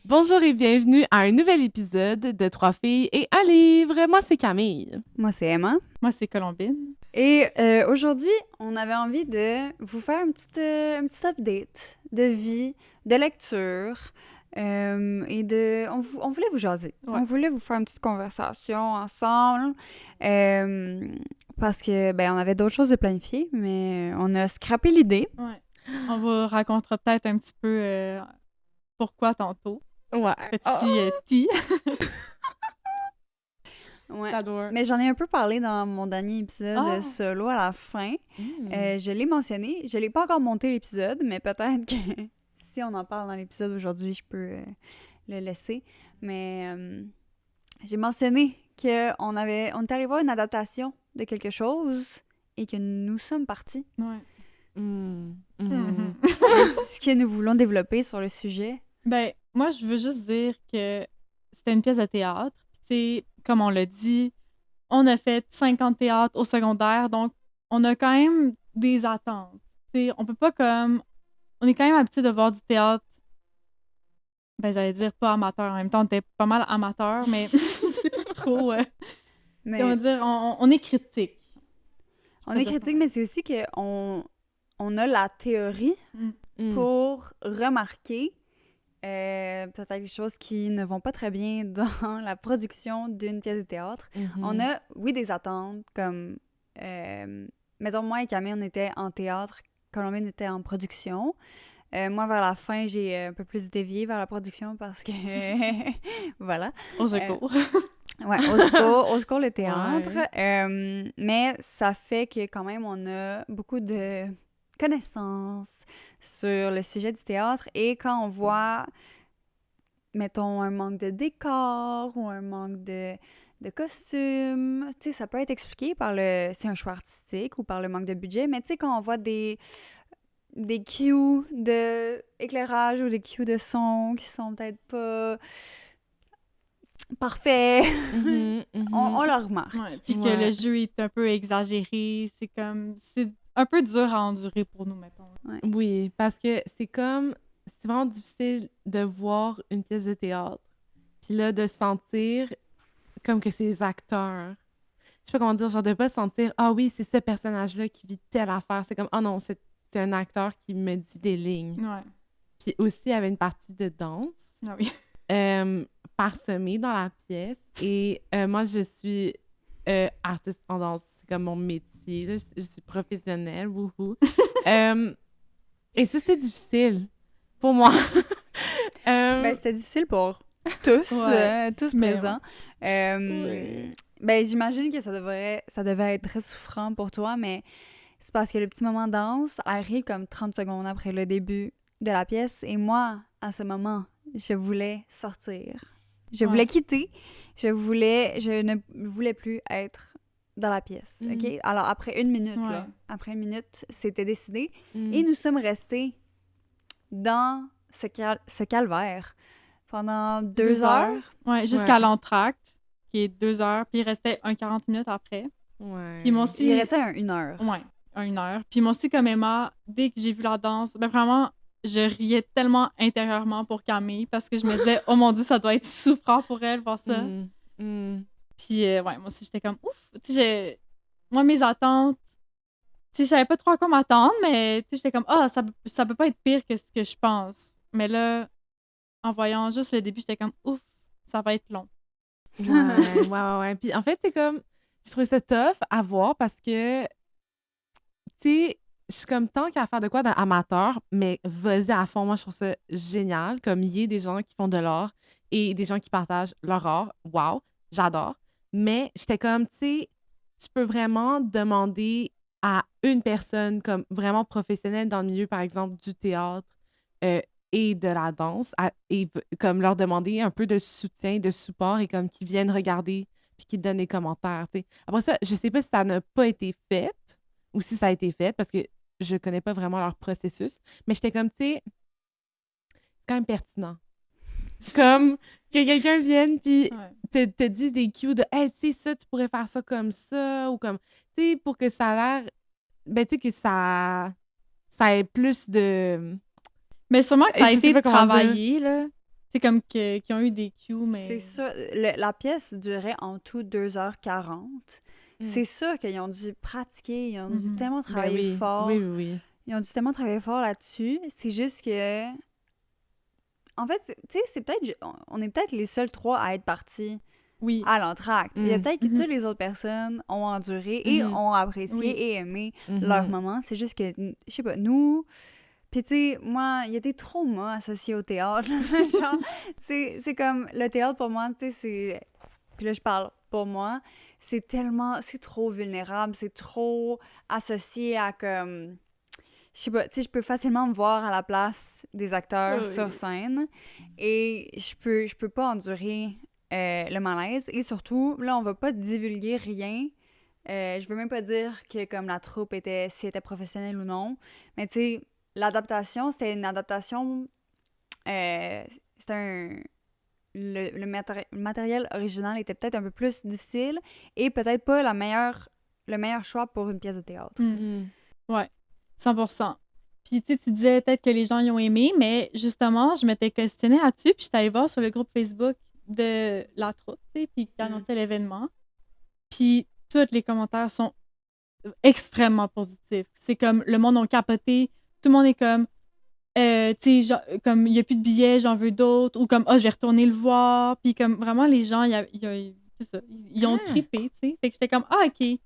Bonjour et bienvenue à un nouvel épisode de Trois filles et un livre. Moi, c'est Camille. Moi, c'est Emma. Moi, c'est Colombine. Et aujourd'hui, on avait envie de vous faire un petit update de vie, de lecture. On voulait vous jaser. Ouais. On voulait vous faire une petite conversation ensemble. Parce que, on avait d'autres choses de planifier, mais on a scrappé l'idée. Ouais. On vous racontera peut-être un petit peu pourquoi tantôt. Ouais. Petit tea. Ouais. J'adore. Mais j'en ai un peu parlé dans mon dernier épisode Ah! solo à la fin. Mm. Je l'ai mentionné. Je l'ai pas encore monté l'épisode, mais peut-être que si on en parle dans l'épisode aujourd'hui, je peux le laisser. Mais j'ai mentionné qu'on était allé voir une adaptation de quelque chose et que nous sommes partis. Ouais. Mm. Mhm. Ce que nous voulons développer sur le sujet. Ben, moi, je veux juste dire que c'était une pièce de théâtre. Puis, comme on l'a dit, on a fait 50 théâtres au secondaire, donc on a quand même des attentes. T'sais, on peut pas comme... On est quand même habitué de voir du théâtre, ben j'allais dire pas amateur, en même temps, on était pas mal amateur, mais c'est pas trop... Mais on va dire, on est critique. on est critique, mais c'est aussi qu'on a la théorie Mm. pour remarquer peut-être des choses qui ne vont pas très bien dans la production d'une pièce de théâtre. Mhm. On a, oui, des attentes, comme, mettons, moi et Camille, on était en théâtre, Colombine était en production. Moi, vers la fin, j'ai un peu plus dévié vers la production parce que, voilà. Au secours. Ouais, au secours le théâtre. Ouais. Mais ça fait que quand même, on a beaucoup de connaissances sur le sujet du théâtre. Et quand on voit, mettons, un manque de décor ou un manque de costumes, tu sais, ça peut être expliqué par c'est un choix artistique ou par le manque de budget. Mais tu sais, quand on voit des cues de éclairage ou des cues de son qui sont peut-être pas parfaits, Mhm. Mhm. on le remarque. Ouais, puis que Ouais. le jeu est un peu exagéré, c'est un peu dur à endurer pour nous, mettons. Oui, parce que c'est vraiment difficile de voir une pièce de théâtre, puis là, de sentir comme que c'est les acteurs. Je sais pas comment dire, genre de pas sentir, ah oui, c'est ce personnage-là qui vit telle affaire. C'est comme, ah non, c'est un acteur qui me dit des lignes. Ouais. Puis aussi, il y avait une partie de danse Ah oui. parsemée dans la pièce. Et moi, je suis artiste en danse. C'est comme mon métier. Là. Je suis professionnelle. Wouhou. Et ça, c'était difficile pour moi. C'était difficile pour tous, Ouais. tous Mais présents. Oui. J'imagine que ça devait être très souffrant pour toi, mais c'est parce que le petit moment danse arrive comme 30 secondes après le début de la pièce. Et moi, à ce moment, je voulais sortir. Je voulais quitter. Je ne voulais plus être dans la pièce. Mhm. OK? Alors, après une minute, Ouais. là, après une minute, c'était décidé. Mm. Et nous sommes restés dans ce calvaire pendant 2 heures. Ouais, jusqu'à Ouais. l'entracte, qui est 2 heures, puis il restait un 40 minutes après. Ouais. Puis moi aussi... Il restait une heure. Ouais, 1 heure. Puis moi aussi, comme Emma, dès que j'ai vu la danse, ben vraiment, je riais tellement intérieurement pour Camille parce que je me disais, oh mon Dieu, ça doit être souffrant pour elle, voir ça. Mm. Mm. Puis, ouais, moi aussi, j'étais comme, ouf! Tu sais, moi, mes attentes, tu sais, je savais pas trop à quoi m'attendre, mais tu sais, j'étais comme, ah, ça peut pas être pire que ce que je pense. Mais là, en voyant juste le début, j'étais comme, ouf, ça va être long. Ouais. Puis en fait, c'est comme, je trouvais ça tough à voir parce que, tu sais, je suis comme tant qu'à faire de quoi d'amateur, mais vas-y à fond. Moi, je trouve ça génial. Comme il y a des gens qui font de l'art et des gens qui partagent leur art. Wow, j'adore. Mais j'étais comme, tu sais, tu peux vraiment demander à une personne comme vraiment professionnelle dans le milieu, par exemple, du théâtre et de la danse, comme leur demander un peu de soutien, de support et comme qu'ils viennent regarder puis qu'ils te donnent des commentaires, tu sais. Après ça, je sais pas si ça n'a pas été fait ou si ça a été fait parce que je connais pas vraiment leur processus, mais j'étais comme, tu sais, c'est quand même pertinent. Comme que quelqu'un vienne puis te dise des cues de hey, tu sais, ça, tu pourrais faire ça comme ça ou comme, tu sais, pour que ça a l'air, ben, tu sais, que ça ait plus de. Mais sûrement que ça a Je sais été pas comment travaillé, là. C'est comme qui ont eu des cues, mais... C'est ça. La pièce durait en tout 2h40. C'est sûr qu'ils ont dû pratiquer, ils ont dû tellement Ben travailler oui, fort. oui. Ils ont dû tellement travailler fort là-dessus. C'est juste que... En fait, tu sais, c'est peut-être... On est peut-être les seuls 3 à être partis Oui. à l'entracte. Il y a peut-être que Mhm. toutes les autres personnes ont enduré et Mhm. ont apprécié Oui. et aimé Mhm. leur moment. C'est juste que, je sais pas, nous... Puis tu sais, moi, il y a des traumas associés au théâtre. Genre, c'est comme... Le théâtre, pour moi, tu sais, c'est... Puis là, je parle pour moi. C'est tellement... C'est trop vulnérable. C'est trop associé à comme... Je sais pas, tu sais, je peux facilement me voir à la place des acteurs Oui. sur scène et je peux pas endurer le malaise. Et surtout, là, on va pas divulguer rien. Je veux même pas dire que comme la troupe était, si elle était professionnelle ou non. Mais tu sais, l'adaptation, c'était une adaptation... c'était un... Le matériel original était peut-être un peu plus difficile et peut-être pas le meilleur choix pour une pièce de théâtre. Mhm. Ouais, 100%. Puis tu disais peut-être que les gens y ont aimé, mais justement, je m'étais questionnée là-dessus, puis j'étais allée voir sur le groupe Facebook de la troupe, tu sais, puis qui annonçait l'événement. Puis tous les commentaires sont extrêmement positifs. C'est comme le monde a capoté, tout le monde est comme, tu sais, comme il n'y a plus de billets, j'en veux d'autres, ou comme, je vais retourner le voir. Puis comme vraiment, les gens, c'est ça, ils ont trippé, tu sais. Fait que j'étais comme, OK.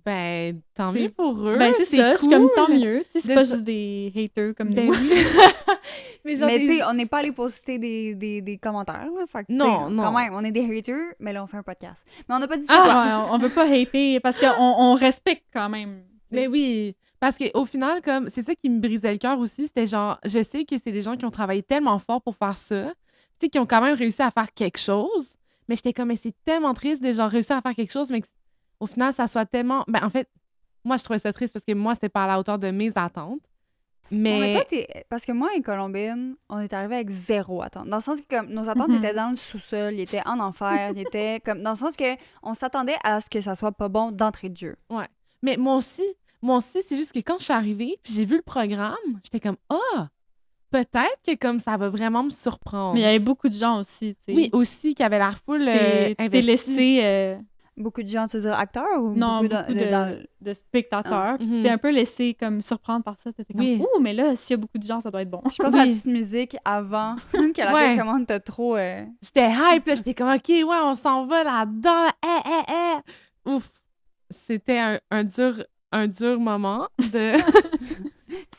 Ben, tant C'est- mieux pour eux. Ben, c'est ça, je suis comme tant mieux. Tu sais, c'est De pas ça- juste des haters comme Ben nous. oui. Mais genre, Mais tu des- sais, on n'est pas allé poster des commentaires, là. Fait que, tu sais, Non, non. Quand même, on est des haters, mais là, on fait un podcast. Mais on n'a pas dit ça. Ouais, on veut pas hater parce qu'on respecte quand même. Mais oui, parce qu'au final, comme c'est ça qui me brisait le cœur aussi, c'était genre, je sais que c'est des gens qui ont travaillé tellement fort pour faire ça, tu sais, qui ont quand même réussi à faire quelque chose, mais j'étais comme, mais c'est tellement triste de genre réussir à faire quelque chose, mais qu'au final, ça soit tellement... Ben, en fait, moi, je trouvais ça triste parce que moi, c'était pas à la hauteur de mes attentes, Bon, mais mais... toi, parce que moi et Colombine, on est arrivé avec 0 attente. Dans le sens que comme, nos attentes étaient dans le sous-sol, ils étaient en enfer, ils étaient comme... Dans le sens que on s'attendait à ce que ça soit pas bon d'entrée de jeu. Ouais. Mais moi aussi, c'est juste que quand je suis arrivée, puis j'ai vu le programme, j'étais comme, peut-être que comme ça va vraiment me surprendre. Mais il y avait beaucoup de gens aussi, tu sais. Oui, aussi, qui avait l'air full Tu t'es investi. laissé... Beaucoup de gens, tu veux dire acteurs ou Non, beaucoup beaucoup dans- de spectateurs. Puis Mhm. tu t'es un peu laissé comme surprendre par ça. T'étais comme, Oui. ouh, mais là, s'il y a beaucoup de gens, ça doit être bon. Je pense à la Oui. petite musique avant que la Ouais. pièce commence de trop... J'étais hype, là, j'étais comme, OK, ouais, on s'en va là-dedans. Ouf. C'était un dur moment. Tu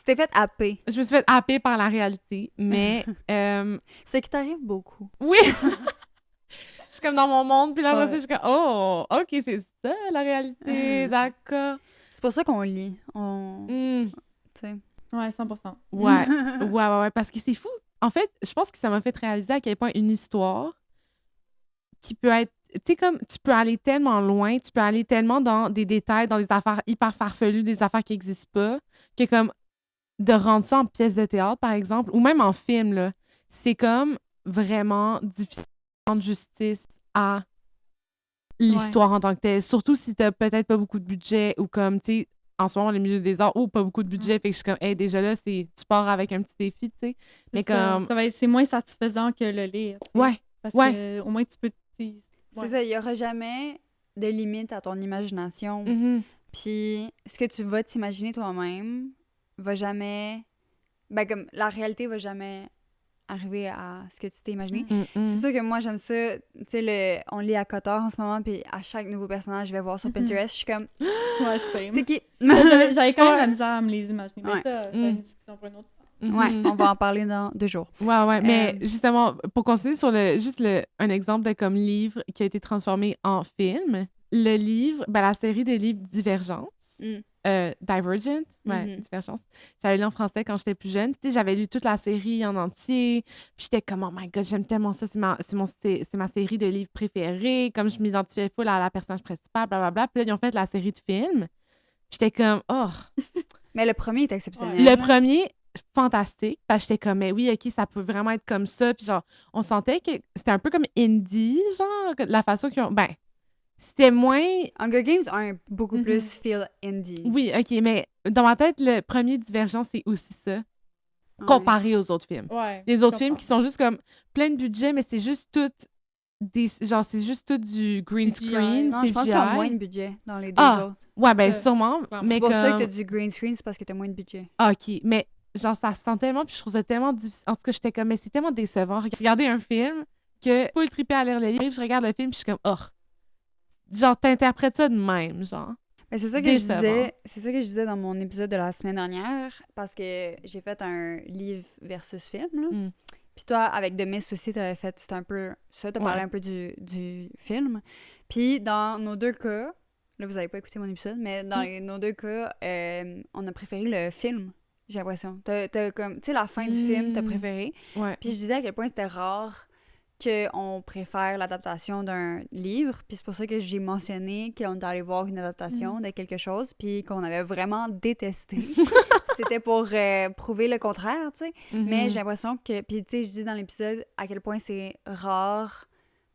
t'es fait happer. Je me suis fait happer par la réalité, mais Ce qui t'arrive beaucoup. oui! Je suis comme dans mon monde, puis là, après Ouais. ça, je suis comme, oh, OK, c'est ça, la réalité, d'accord. C'est pour ça qu'on lit. On... Hmm. Tu sais. Ouais, 100%. Ouais, parce que c'est fou. En fait, je pense que ça m'a fait réaliser à quel point une histoire qui peut être... Tu sais, comme, tu peux aller tellement loin, tu peux aller tellement dans des détails, dans des affaires hyper farfelues, des affaires qui n'existent pas, que comme de rendre ça en pièce de théâtre, par exemple, ou même en film, là, c'est comme vraiment difficile de rendre justice à l'histoire en tant que telle. Surtout si t'as peut-être pas beaucoup de budget ou comme, tu sais, en ce moment, les milieux des arts, pas beaucoup de budget, fait que je suis comme, hey, déjà là, tu pars avec un petit défi, tu sais. Mais comme... C'est moins satisfaisant que le lire. tu sais. Ouais, Parce ouais. que au moins, tu peux... C'est ça, il n'y aura jamais de limite à ton imagination. mhm. Puis ce que tu vas t'imaginer toi-même va jamais... Ben comme, la réalité va jamais arriver à ce que tu t'es imaginé. C'est sûr que moi, j'aime ça. Tu sais, on lit à Cotard en ce moment, puis à chaque nouveau personnage, je vais voir sur Pinterest, je suis comme... Ouais, same. C'est qui? J'avais quand même Ouais. la misère à me les imaginer. Mais Ouais. ça, c'est une discussion pour une autre fois. Ouais, on va en parler dans 2 jours. Ouais, mais justement, pour continuer sur un exemple de comme livre qui a été transformé en film, le livre, la série de livres Divergence, Divergent, Divergence, j'avais lu en français quand j'étais plus jeune. Tu sais, j'avais lu toute la série en entier, puis j'étais comme, oh my God, j'aime tellement ça, c'est ma série de livres préférée, comme je m'identifiais full à la personnage principale, blablabla. Puis là, ils ont fait la série de films. J'étais comme, oh! Mais le premier est exceptionnel. Le premier, fantastique, parce que j'étais comme, mais oui, OK, ça peut vraiment être comme ça. Puis genre, on sentait que c'était un peu comme indie, genre, la façon qu'ils ont... Ben, c'était moins... Hunger Games a un beaucoup plus feel indie. Oui, OK, mais dans ma tête, le premier Divergence, c'est aussi ça. comparé aux autres films. Ouais. Les autres films qui sont juste comme plein de budget, mais c'est juste tout c'est juste tout du green CGI. screen, Non, je pense qu'il y a moins de CGI. budget dans les deux Ah, autres. Ouais, ben Ça, sûrement, clairement. mais C'est pour ça que comme... t'as du green screen, c'est parce que t'as moins de budget. Ah, OK, mais genre, ça se sent tellement, puis je trouve ça tellement difficile. En tout cas, j'étais comme, mais c'est tellement décevant. Regarder un film que, pas le triper à lire le livre, je regarde le film, puis je suis comme, oh. Genre, t'interprètes ça de même, genre. Mais c'est ça que je disais dans mon épisode de la semaine dernière, parce que j'ai fait un livre versus film, là. Mm. Puis toi, avec The Mist aussi, t'avais fait, c'était un peu ça, t'as parlé Ouais. un peu du film. Puis dans nos deux cas, là, vous avez pas écouté mon épisode, mais dans nos deux cas, on a préféré le film, j'ai l'impression. T'as comme, tu sais, la fin du film, t'as préféré. Ouais. Puis je disais à quel point c'était rare qu'on préfère l'adaptation d'un livre. Puis c'est pour ça que j'ai mentionné qu'on est allé voir une adaptation de quelque chose, puis qu'on avait vraiment détesté. C'était pour prouver le contraire, tu sais. Mais j'ai l'impression que... Puis tu sais, je dis dans l'épisode à quel point c'est rare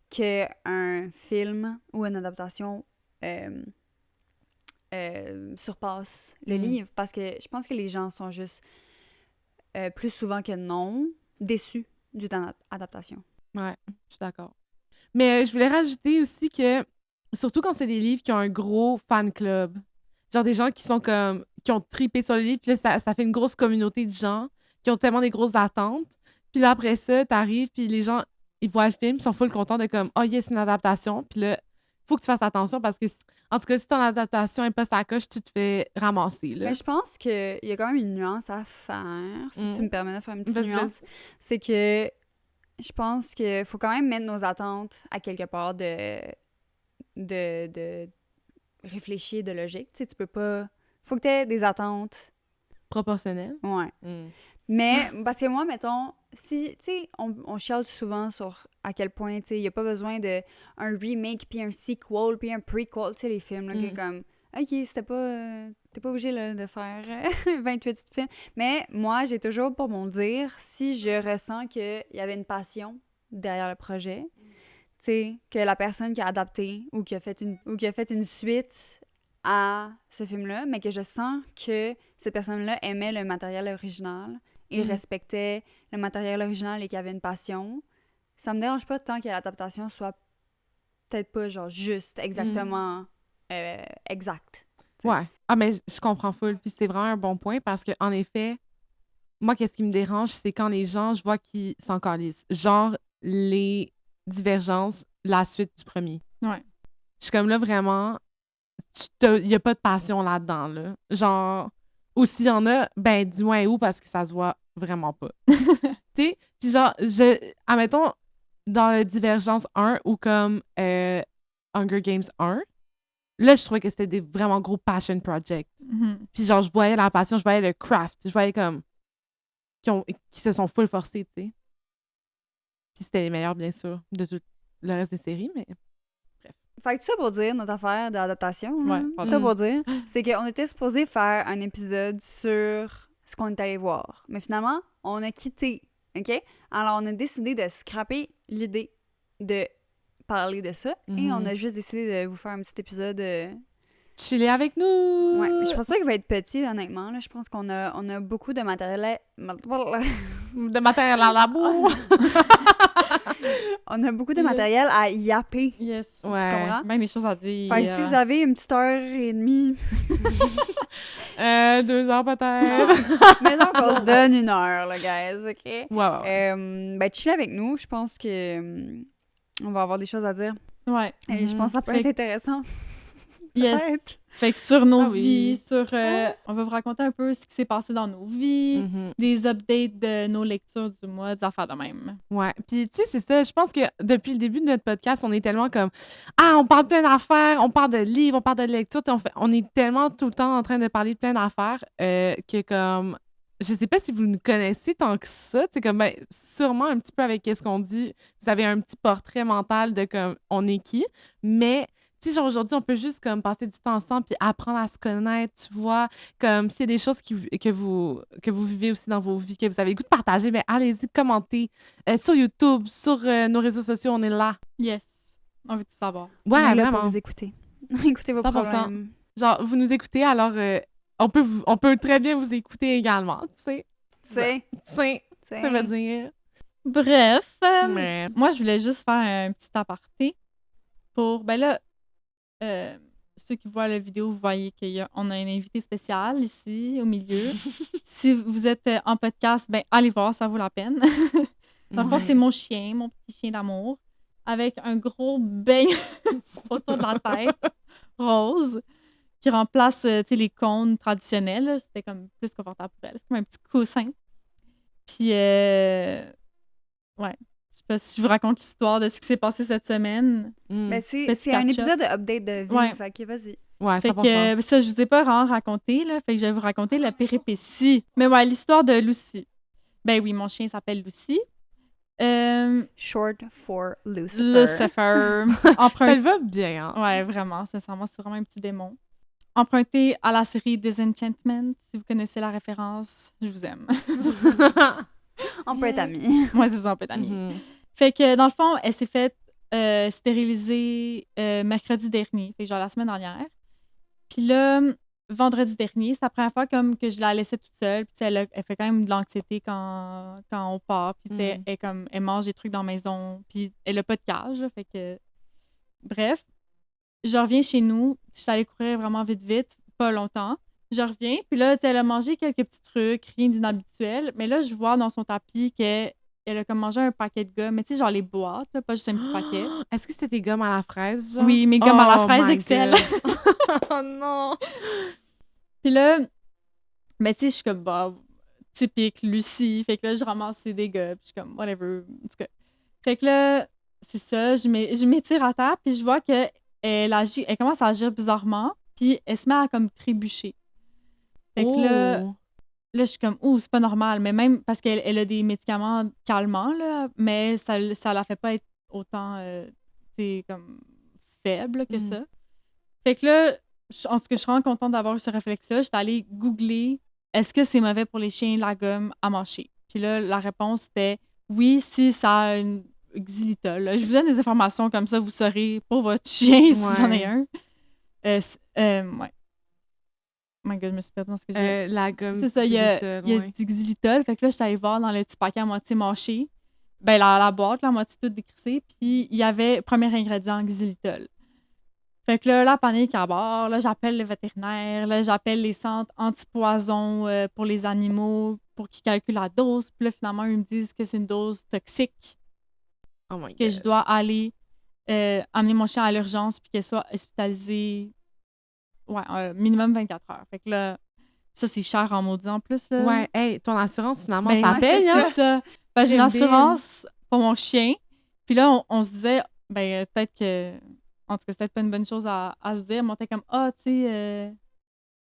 qu'un film ou une adaptation surpasse le livre. Parce que je pense que les gens sont juste, plus souvent que non, déçus d'une adaptation. Ouais, je suis d'accord. Mais je voulais rajouter aussi que, surtout quand c'est des livres qui ont un gros fan club, genre des gens qui sont comme, qui ont trippé sur le livre, puis là, ça fait une grosse communauté de gens qui ont tellement des grosses attentes. Puis là, après ça, t'arrives, puis les gens, ils voient le film, ils sont full contents de comme, oh yes, c'est une adaptation. Puis là, faut que tu fasses attention parce que, en tout cas, si ton adaptation est pas sa coche, tu te fais ramasser, là. Mais je pense qu'il y a quand même une nuance à faire, si tu me permets de faire une petite Vas-y, nuance. C'est que je pense qu'il faut quand même mettre nos attentes à quelque part de réfléchir, de logique. Tu sais, tu peux pas... Faut que tu aies des attentes. Proportionnel. Ouais. Mm. Mais, parce que moi, mettons, si, tu sais, on chiale souvent sur à quel point, tu sais, il n'y a pas besoin d'un remake, puis un sequel, puis un prequel, tu sais, les films, là, qui est comme, OK, c'était pas... t'es pas obligé, là, de faire 28 films. Mais moi, j'ai toujours pour mon dire, si je ressens qu'il y avait une passion derrière le projet, tu sais, que la personne qui a adapté ou qui a fait une suite à ce film-là, mais que je sens que cette personne-là aimait le matériel original et respectait le matériel original et qu'il y avait une passion, ça me dérange pas tant que l'adaptation soit peut-être pas genre juste exactement exact. T'sais. Ouais. Ah, mais je comprends full. Puis c'est vraiment un bon point parce que en effet, moi, qu'est-ce qui me dérange, c'est quand les gens, je vois qu'ils s'en calissent. Genre, les divergences, la suite du premier. Ouais. Je suis comme là, vraiment, il n'y a pas de passion là-dedans, là. Genre, ou s'il y en a, ben, dis-moi où parce que ça se voit vraiment pas. Tu sais? Puis genre, admettons, dans le Divergence 1 ou comme Hunger Games 1, là, je trouvais que c'était des vraiment gros passion projects. Puis genre, je voyais la passion, je voyais le craft, je voyais comme qui se sont full forcés, tu sais. Puis c'était les meilleurs, bien sûr, de tout le reste des séries, mais bref. Fait que tout ça pour dire, notre affaire d'adaptation, Ouais, tout ça pour dire, c'est qu'on était supposé faire un épisode sur ce qu'on est allé voir. Mais finalement, on a quitté, OK? Alors, on a décidé de scraper l'idée de parler de ça et on a juste décidé de vous faire un petit épisode... Chiller avec nous! Ouais, mais je pense pas qu'il va être petit, honnêtement. Là. Je pense qu'on a beaucoup de matériel... De matériel à la boue! On a beaucoup de matériel à yapper. Yes. Ouais. Tu comprends? Ben des choses à dire. Fait que si vous avez une petite heure et demie... 2 heures peut-être. Maintenant qu'on se donne 1 heure, là, guys, OK? Ouais. Ben, chill avec nous. Je pense que on va avoir des choses à dire. Ouais. Et je pense que ça peut être intéressant. Yes. Peut-être. Fait que sur nos Ah oui. vies, on va vous raconter un peu ce qui s'est passé dans nos vies, des updates de nos lectures du mois, des affaires de même. Ouais. Puis, tu sais, c'est ça. Je pense que depuis le début de notre podcast, on est tellement comme on parle plein d'affaires, on parle de livres, on parle de lecture. On est tellement tout le temps en train de parler de plein d'affaires que, comme, je sais pas si vous nous connaissez tant que ça. Tu sais, comme, ben, sûrement un petit peu avec ce qu'on dit, vous avez un petit portrait mental de comme on est qui. Mais, tu sais, genre aujourd'hui, on peut juste comme passer du temps ensemble puis apprendre à se connaître, tu vois. Comme s'il y a des choses que vous vivez aussi dans vos vies, que vous avez le goût de partager, mais allez-y, commentez. Sur YouTube, sur nos réseaux sociaux, on est là. Yes. On veut tout savoir. On est Ouais, là vraiment. pour vous écouter. Écoutez vos 100%. problèmes. Genre, vous nous écoutez, alors on peut très bien vous écouter également, tu sais. Tu sais, Ça veut dire. Bref, Mais... moi, je voulais juste faire un petit aparté pour... Ben là, ceux qui voient la vidéo, vous voyez qu'on a un invité spécial ici, au milieu. Si vous êtes en podcast, ben allez voir, ça vaut la peine. Dans le fond, c'est mon chien, mon petit chien d'amour, avec un gros beigne autour de la tête, rose, qui remplace tu sais, les cônes traditionnels. Là. C'était comme plus confortable pour elle. C'est comme un petit coussin. Puis, ouais. Je sais pas si je vous raconte l'histoire de ce qui s'est passé cette semaine. Ben, Petit c'est un catch-up. épisode de update de vie. Ouais. Fait que vas-y. Ouais, Fait 100%. que ça, je vous ai pas vraiment raconté, là. Fait que je vais vous raconter la péripétie. Mais ouais, l'histoire de Lucy. Ben oui, mon chien s'appelle Lucy. Short for Lucifer. Lucifer. Ça le va bien, hein? Ouais, vraiment, sincèrement, c'est vraiment un petit démon. Emprunté à la série Disenchantment, si vous connaissez la référence, je vous aime. On peut être amis. Moi, c'est ça, on peut être amis. Mhm. Fait que, dans le fond, elle s'est faite stériliser mercredi dernier, fait que genre la semaine dernière. Puis là, vendredi dernier, c'est la première fois comme que je la laissais toute seule. Puis elle fait quand même de l'anxiété quand on part. Puis tu sais, elle mange des trucs dans la maison. Puis elle a pas de cage, là, fait que... Bref, je reviens chez nous. Je suis allée courir vraiment vite, pas longtemps. Je reviens, puis là, tu sais, elle a mangé quelques petits trucs, rien d'inhabituel. Mais là, je vois dans son tapis qu'elle a comme mangé un paquet de gommes. Mais tu sais, genre les boîtes, là, pas juste un petit paquet. Est-ce que c'était des gommes à la fraise, genre? Oui, mes gommes à la fraise my Excel. God. Oh non! Puis là, mais tu sais, je suis comme, bah, typique Lucie. Fait que là, je ramasse ses dégâts, puis je suis comme, whatever. En tout cas. Fait que là, c'est ça, je m'étire à terre, puis je vois qu'elle agit, elle commence à agir bizarrement, puis elle se met à comme trébucher. Fait que là, je suis comme, ouh, c'est pas normal. Mais même parce qu'elle a des médicaments calmants, là, mais ça la fait pas être autant, tu sais, comme faible que ça. Fait que là, en tout cas, je suis vraiment contente d'avoir eu ce réflexe-là. J'étais allée googler, est-ce que c'est mauvais pour les chiens, la gomme à mâcher? Puis là, la réponse était oui, si ça a une xylitol. Je vous donne des informations comme ça, vous saurez pour votre chien si vous en avez un. Ouais. Oh my God, je me suis perdue dans ce que je disais. La gomme. C'est ça, il y a du xylitol. Fait que là, je suis allée voir dans le petit paquet à moitié mâché. Ben, la boîte, la moitié toute décrissée. Puis, il y avait premier ingrédient, xylitol. Fait que là, la panique à bord. Là, j'appelle le vétérinaire. Là, j'appelle les centres antipoison pour les animaux pour qu'ils calculent la dose. Puis là, finalement, ils me disent que c'est une dose toxique. Oh my God. Que je dois aller amener mon chien à l'urgence puis qu'elle soit hospitalisée. Ouais, minimum 24 heures. Fait que là, ça, c'est cher en maudit en plus. Là. Ouais, hey, ton assurance, finalement, Ben, ça paye, hein? C'est ça. Ben, j'ai une assurance pour mon chien. Puis là, on se disait, ben, peut-être que... En tout cas, c'est peut-être pas une bonne chose à se dire. Mais on était comme, tu sais,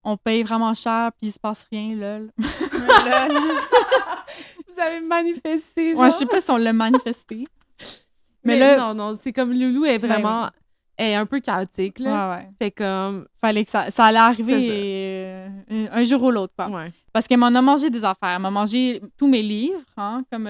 on paye vraiment cher puis il se passe rien, lol. Vous avez manifesté, genre? Ouais, je sais pas si on l'a manifesté. Mais là... Non, c'est comme Loulou est vraiment... Ben, est un peu chaotique, là. Ouais. Fait comme... Fallait que ça allait arriver un jour ou l'autre, quoi. Ouais. Parce qu'elle m'en a mangé des affaires. Elle m'a mangé tous mes livres, hein, comme...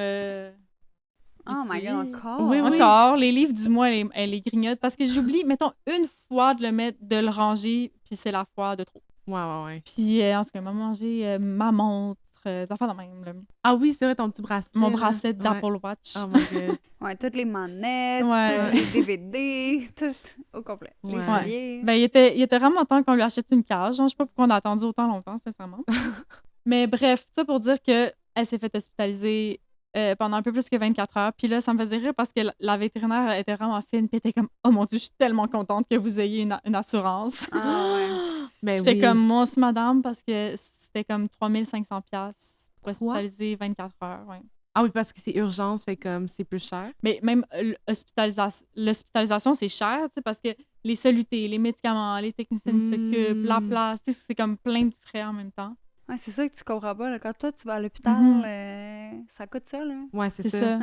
Oh my God, encore? Oui. Encore. Les livres, du moins, elle les grignote. Parce que j'oublie, mettons, une fois de le ranger, puis c'est la fois de trop. Ouais. Puis, en tout cas, elle m'a mangé ma montre, des affaires de même. Là. Ah oui, c'est vrai, ton petit bracelet. Mon bracelet là. d'Apple Watch. Oh my God. Ouais, toutes les manettes, Ouais. tous les DVD, tout au complet. Ouais. Les souliers. Ben, il était vraiment temps qu'on lui achète une cage. Je sais pas pourquoi on a attendu autant longtemps, sincèrement. Mais bref, ça pour dire qu'elle s'est fait hospitaliser pendant un peu plus que 24 heures. Puis là, ça me faisait rire parce que la vétérinaire était vraiment fine. Puis elle était comme, oh mon Dieu, je suis tellement contente que vous ayez une assurance. Ah ouais. Ben J'étais oui. comme, moi aussi, madame, parce que c'était comme 3500$ pour hospitaliser 24 heures. Ouais. Ah oui, parce que c'est urgence, fait comme c'est plus cher. Mais même l'hospitalisation, c'est cher, tu sais, parce que les solutés, les médicaments, les techniciens qui s'occupent, la place, tu sais, c'est comme plein de frais en même temps. Ouais, c'est ça que tu comprends pas. Là. Quand toi, tu vas à l'hôpital, ça coûte ça, là. Ouais, c'est ça.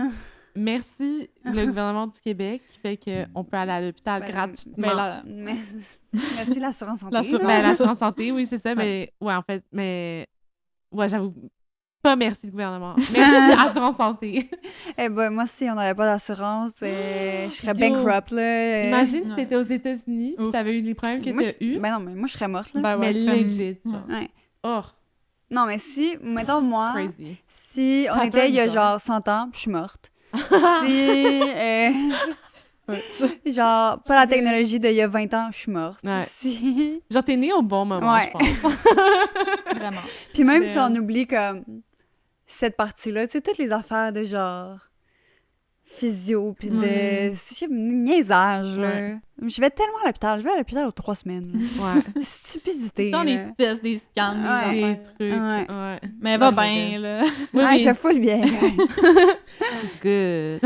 Merci le gouvernement du Québec qui fait qu'on peut aller à l'hôpital gratuitement. Merci l'assurance santé. L'assurance santé, oui, c'est ça. Mais ouais, en fait, ouais, j'avoue. Pas merci le gouvernement. Merci l'assurance santé. Eh ben, moi, si on n'avait pas d'assurance, je serais bankrupt, là. Imagine si t'étais aux États-Unis et t'avais eu les problèmes que t'as eu. Ben non, mais moi, je serais morte, là. Ben mais ouais, legit. Genre. Ouais. Oh. Non, mais si, mettons, moi, Crazy. si on Saturn, était il y a genre. genre 100 ans, puis je suis morte. Si, genre, pas la technologie d'il y a 20 ans, je suis morte. Ouais. Si... Genre, t'es née au bon moment, Ouais. je pense. Vraiment. Puis même Mais, si on oublie comme cette partie-là, tu sais, toutes les affaires de genre physio, puis de je sais, niaisage, là. Ouais. Je vais tellement à l'hôpital. Je vais à l'hôpital aux 3 semaines. là. Ouais. Stupidité, Dans là. des tests, des scans, des Ouais. affaires. Des trucs. Ouais. Ouais. Mais elle va Ouais, bien, là. Oui, Ah, oui. je fous le bien. She's good.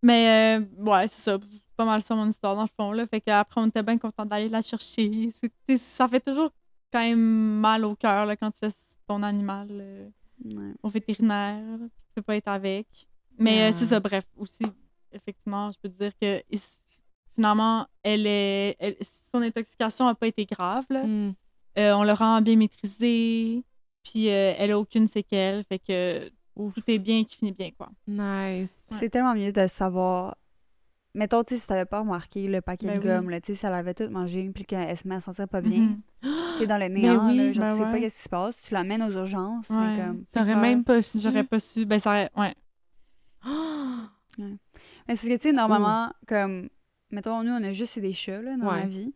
Mais ouais, c'est ça. Pas mal ça mon histoire dans le fond, là. Fait qu'après, on était bien contents d'aller la chercher. Ça fait toujours quand même mal au cœur, là, quand tu laisses ton animal Ouais. au vétérinaire. Là, puis tu peux pas être avec. Mais Yeah. c'est ça, bref. Aussi, effectivement, je peux te dire que finalement, son intoxication n'a pas été grave, là. Mm. On l'a vraiment bien maîtrisée. Puis elle a aucune séquelle. Fait que tout est bien qui finit bien, quoi. Nice. C'est tellement mieux de savoir. Mettons, tu sais, si t'avais pas remarqué le paquet Ben de gomme, là, tu sais, si elle avait tout mangé, puis qu'elle se met à sentir pas bien, Mhm. tu es dans le néant, oui, là, genre, ben tu sais pas ouais. qu'est-ce qui se passe, tu l'amènes aux urgences, Ouais. mais comme... C'est T'aurais clair. même pas su. J'aurais pas su. Ben, ça aurait. Ouais. Mais c'est parce que, tu sais, normalement, comme, mettons, nous, on a juste eu des chats, là, dans Ouais. la vie.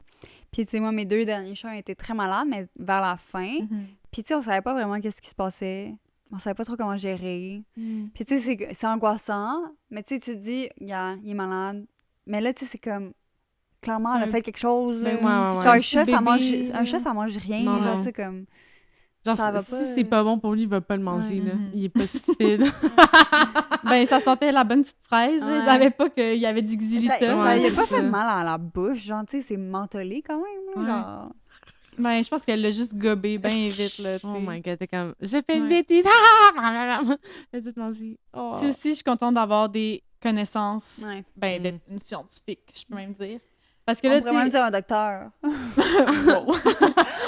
Puis, tu sais, moi, mes 2 derniers chats étaient très malades, mais vers la fin. Mhm. Puis, tu sais, on savait pas vraiment qu'est-ce qui se passait. On savait pas trop comment gérer. Mm. Puis, tu sais, c'est angoissant, mais tu sais, tu te dis, il est malade. Mais là, tu sais, c'est comme, clairement, elle a Un- fait quelque chose, là. Ben oui, ouais, Puis ouais. c'est un Un chat, petit ça mange, bébé, un chat, ça mange rien, Non, genre, non. tu sais, comme... Genre, Ça va si pas, c'est pas bon pour lui, il va pas le manger, Ouais. là. Mhm. Il est pas stupide. Ben, ça sentait la bonne petite fraise. Là. Ils Ouais. savaient pas qu'il y avait du xylitol. Ça, Ouais, il a c'est pas ça. fait de mal à la bouche, genre, tu sais, c'est mentholé quand même, là, Ouais. genre... Ben, je pense qu'elle l'a juste gobé bien vite, là, tu Oh sais. my god, t'es comme, j'ai fait une Ouais. bêtise. Elle a tout mangé. Oh. Tu sais aussi, je suis contente d'avoir des connaissances, Ouais. ben, Mm. d'être une scientifique, je peux même dire. Parce que On là, pourrait tu même sais... dire un docteur. Wow.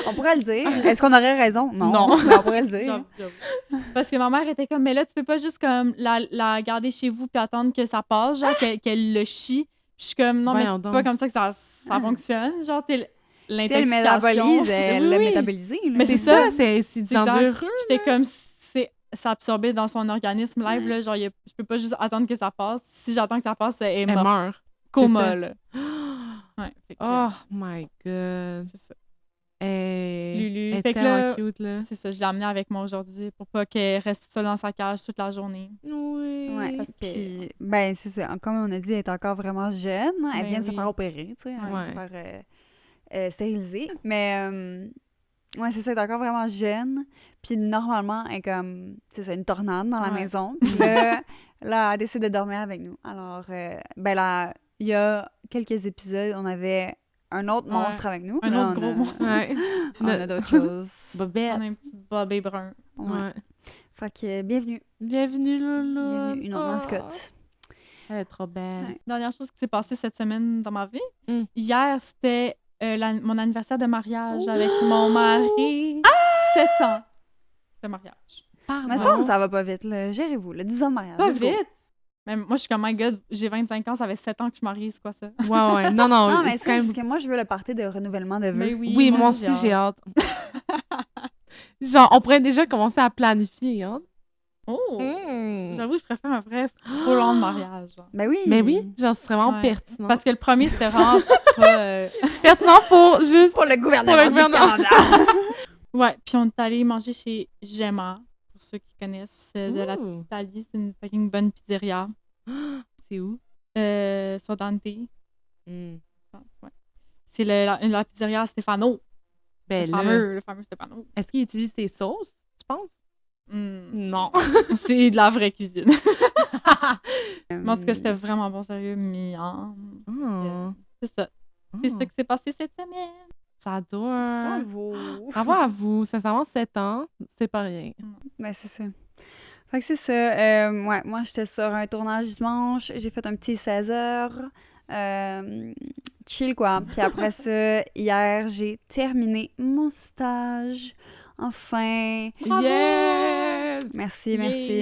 On pourrait le dire. Est-ce qu'on aurait raison? Non. Non. Mais on pourrait le dire. J'avoue. Parce que ma mère était comme, mais là, tu peux pas juste comme la garder chez vous puis attendre que ça passe, genre qu'elle le chie. Puis je suis comme, non, mais Voyons c'est donc. pas comme ça que ça fonctionne. Genre, tu sais, Si elle l'intoxication. métabolise, elle l'a Oui. métabolisé. là. Mais C'est c'est ça. ça, c'est C'est dangereux. J'étais comme, ça absorbé dans son organisme live, là, genre, je peux pas juste attendre que ça passe. Si j'attends que ça passe, elle est Elle morte. meurt. Coma, c'est ça. là. Ouais, fait que, Oh my god. c'est ça. Elle Lulu. elle est Fait que tellement là, cute, là. c'est ça, je l'ai amenée avec moi aujourd'hui pour pas qu'elle reste toute seule dans sa cage toute la journée. Oui. Ouais, parce que- puis, ben, c'est ça. Comme on a dit, elle est encore vraiment jeune. Elle Ben vient de se oui. faire opérer, tu sais. Elle vient de se Ouais. faire stériliser. Mais, ouais, c'est ça, elle est encore vraiment jeune. Puis, normalement, elle est comme, c'est ça, une tornade dans la Ouais. maison. Puis là, elle décide de dormir avec nous. Alors, ben là, il y a quelques épisodes, on avait un autre Ouais. monstre avec nous. Un Là, autre on gros a- monstre. Ouais. On a d'autres choses. Bobette. On a un petit bobé brun. Ouais. Ouais. Fait que, bienvenue. Bienvenue, Loulou. Bienvenue, une autre mascotte. Elle est trop belle. Ouais. Dernière chose qui s'est passée cette semaine dans ma vie. Mm. Hier, c'était mon anniversaire de mariage avec mon mari. 7 ans de mariage. Pardon. Mais ça va pas vite, là. Gérez-vous, là. 10 ans de mariage. Pas let's go. vite! Mais moi, je suis comme, my God, j'ai 25 ans, ça fait 7 ans que je suis mariée, c'est quoi ça? Ouais, ouais. Non, non. Non, mais c'est c'est quand même... parce que moi, je veux le party de renouvellement de vœux. Mais oui, Oui, moi aussi, j'ai hâte. Genre, on pourrait déjà commencer à planifier, hein? Oh! Mm. J'avoue, je préfère un vrai full-on de mariage. Genre. Ben oui. Mais oui, genre, ce serait vraiment Ouais. pertinent. Parce que le premier, c'était vraiment pas... Pertinent pour juste... Pour le gouvernement, Pour le du gouvernement. Canada. Ouais, puis on est allé manger chez Gemma, pour ceux qui connaissent, de la Ouh. petite Italie. C'est une fucking bonne pizzeria. C'est où? Sur Dante. Mm. Ouais. C'est la pizzeria Stefano. Ben là, Le fameux Stefano. est-ce qu'il utilise ses sauces, tu penses? Non. C'est de la vraie cuisine. Mais en tout cas, c'était vraiment bon, sérieux. Miam. Oh. C'est ça. C'est ça qui s'est passé cette semaine. J'adore. Bravo. Bravo à vous. Sincèrement, 7 ans, c'est pas rien. Ben, c'est ça. Fait que c'est ça. Ouais, moi, j'étais sur un tournage dimanche. J'ai fait un petit 16 heures. Chill, quoi. Puis après ça, hier, j'ai terminé mon stage. Enfin. Bravo! Yes! Merci, merci.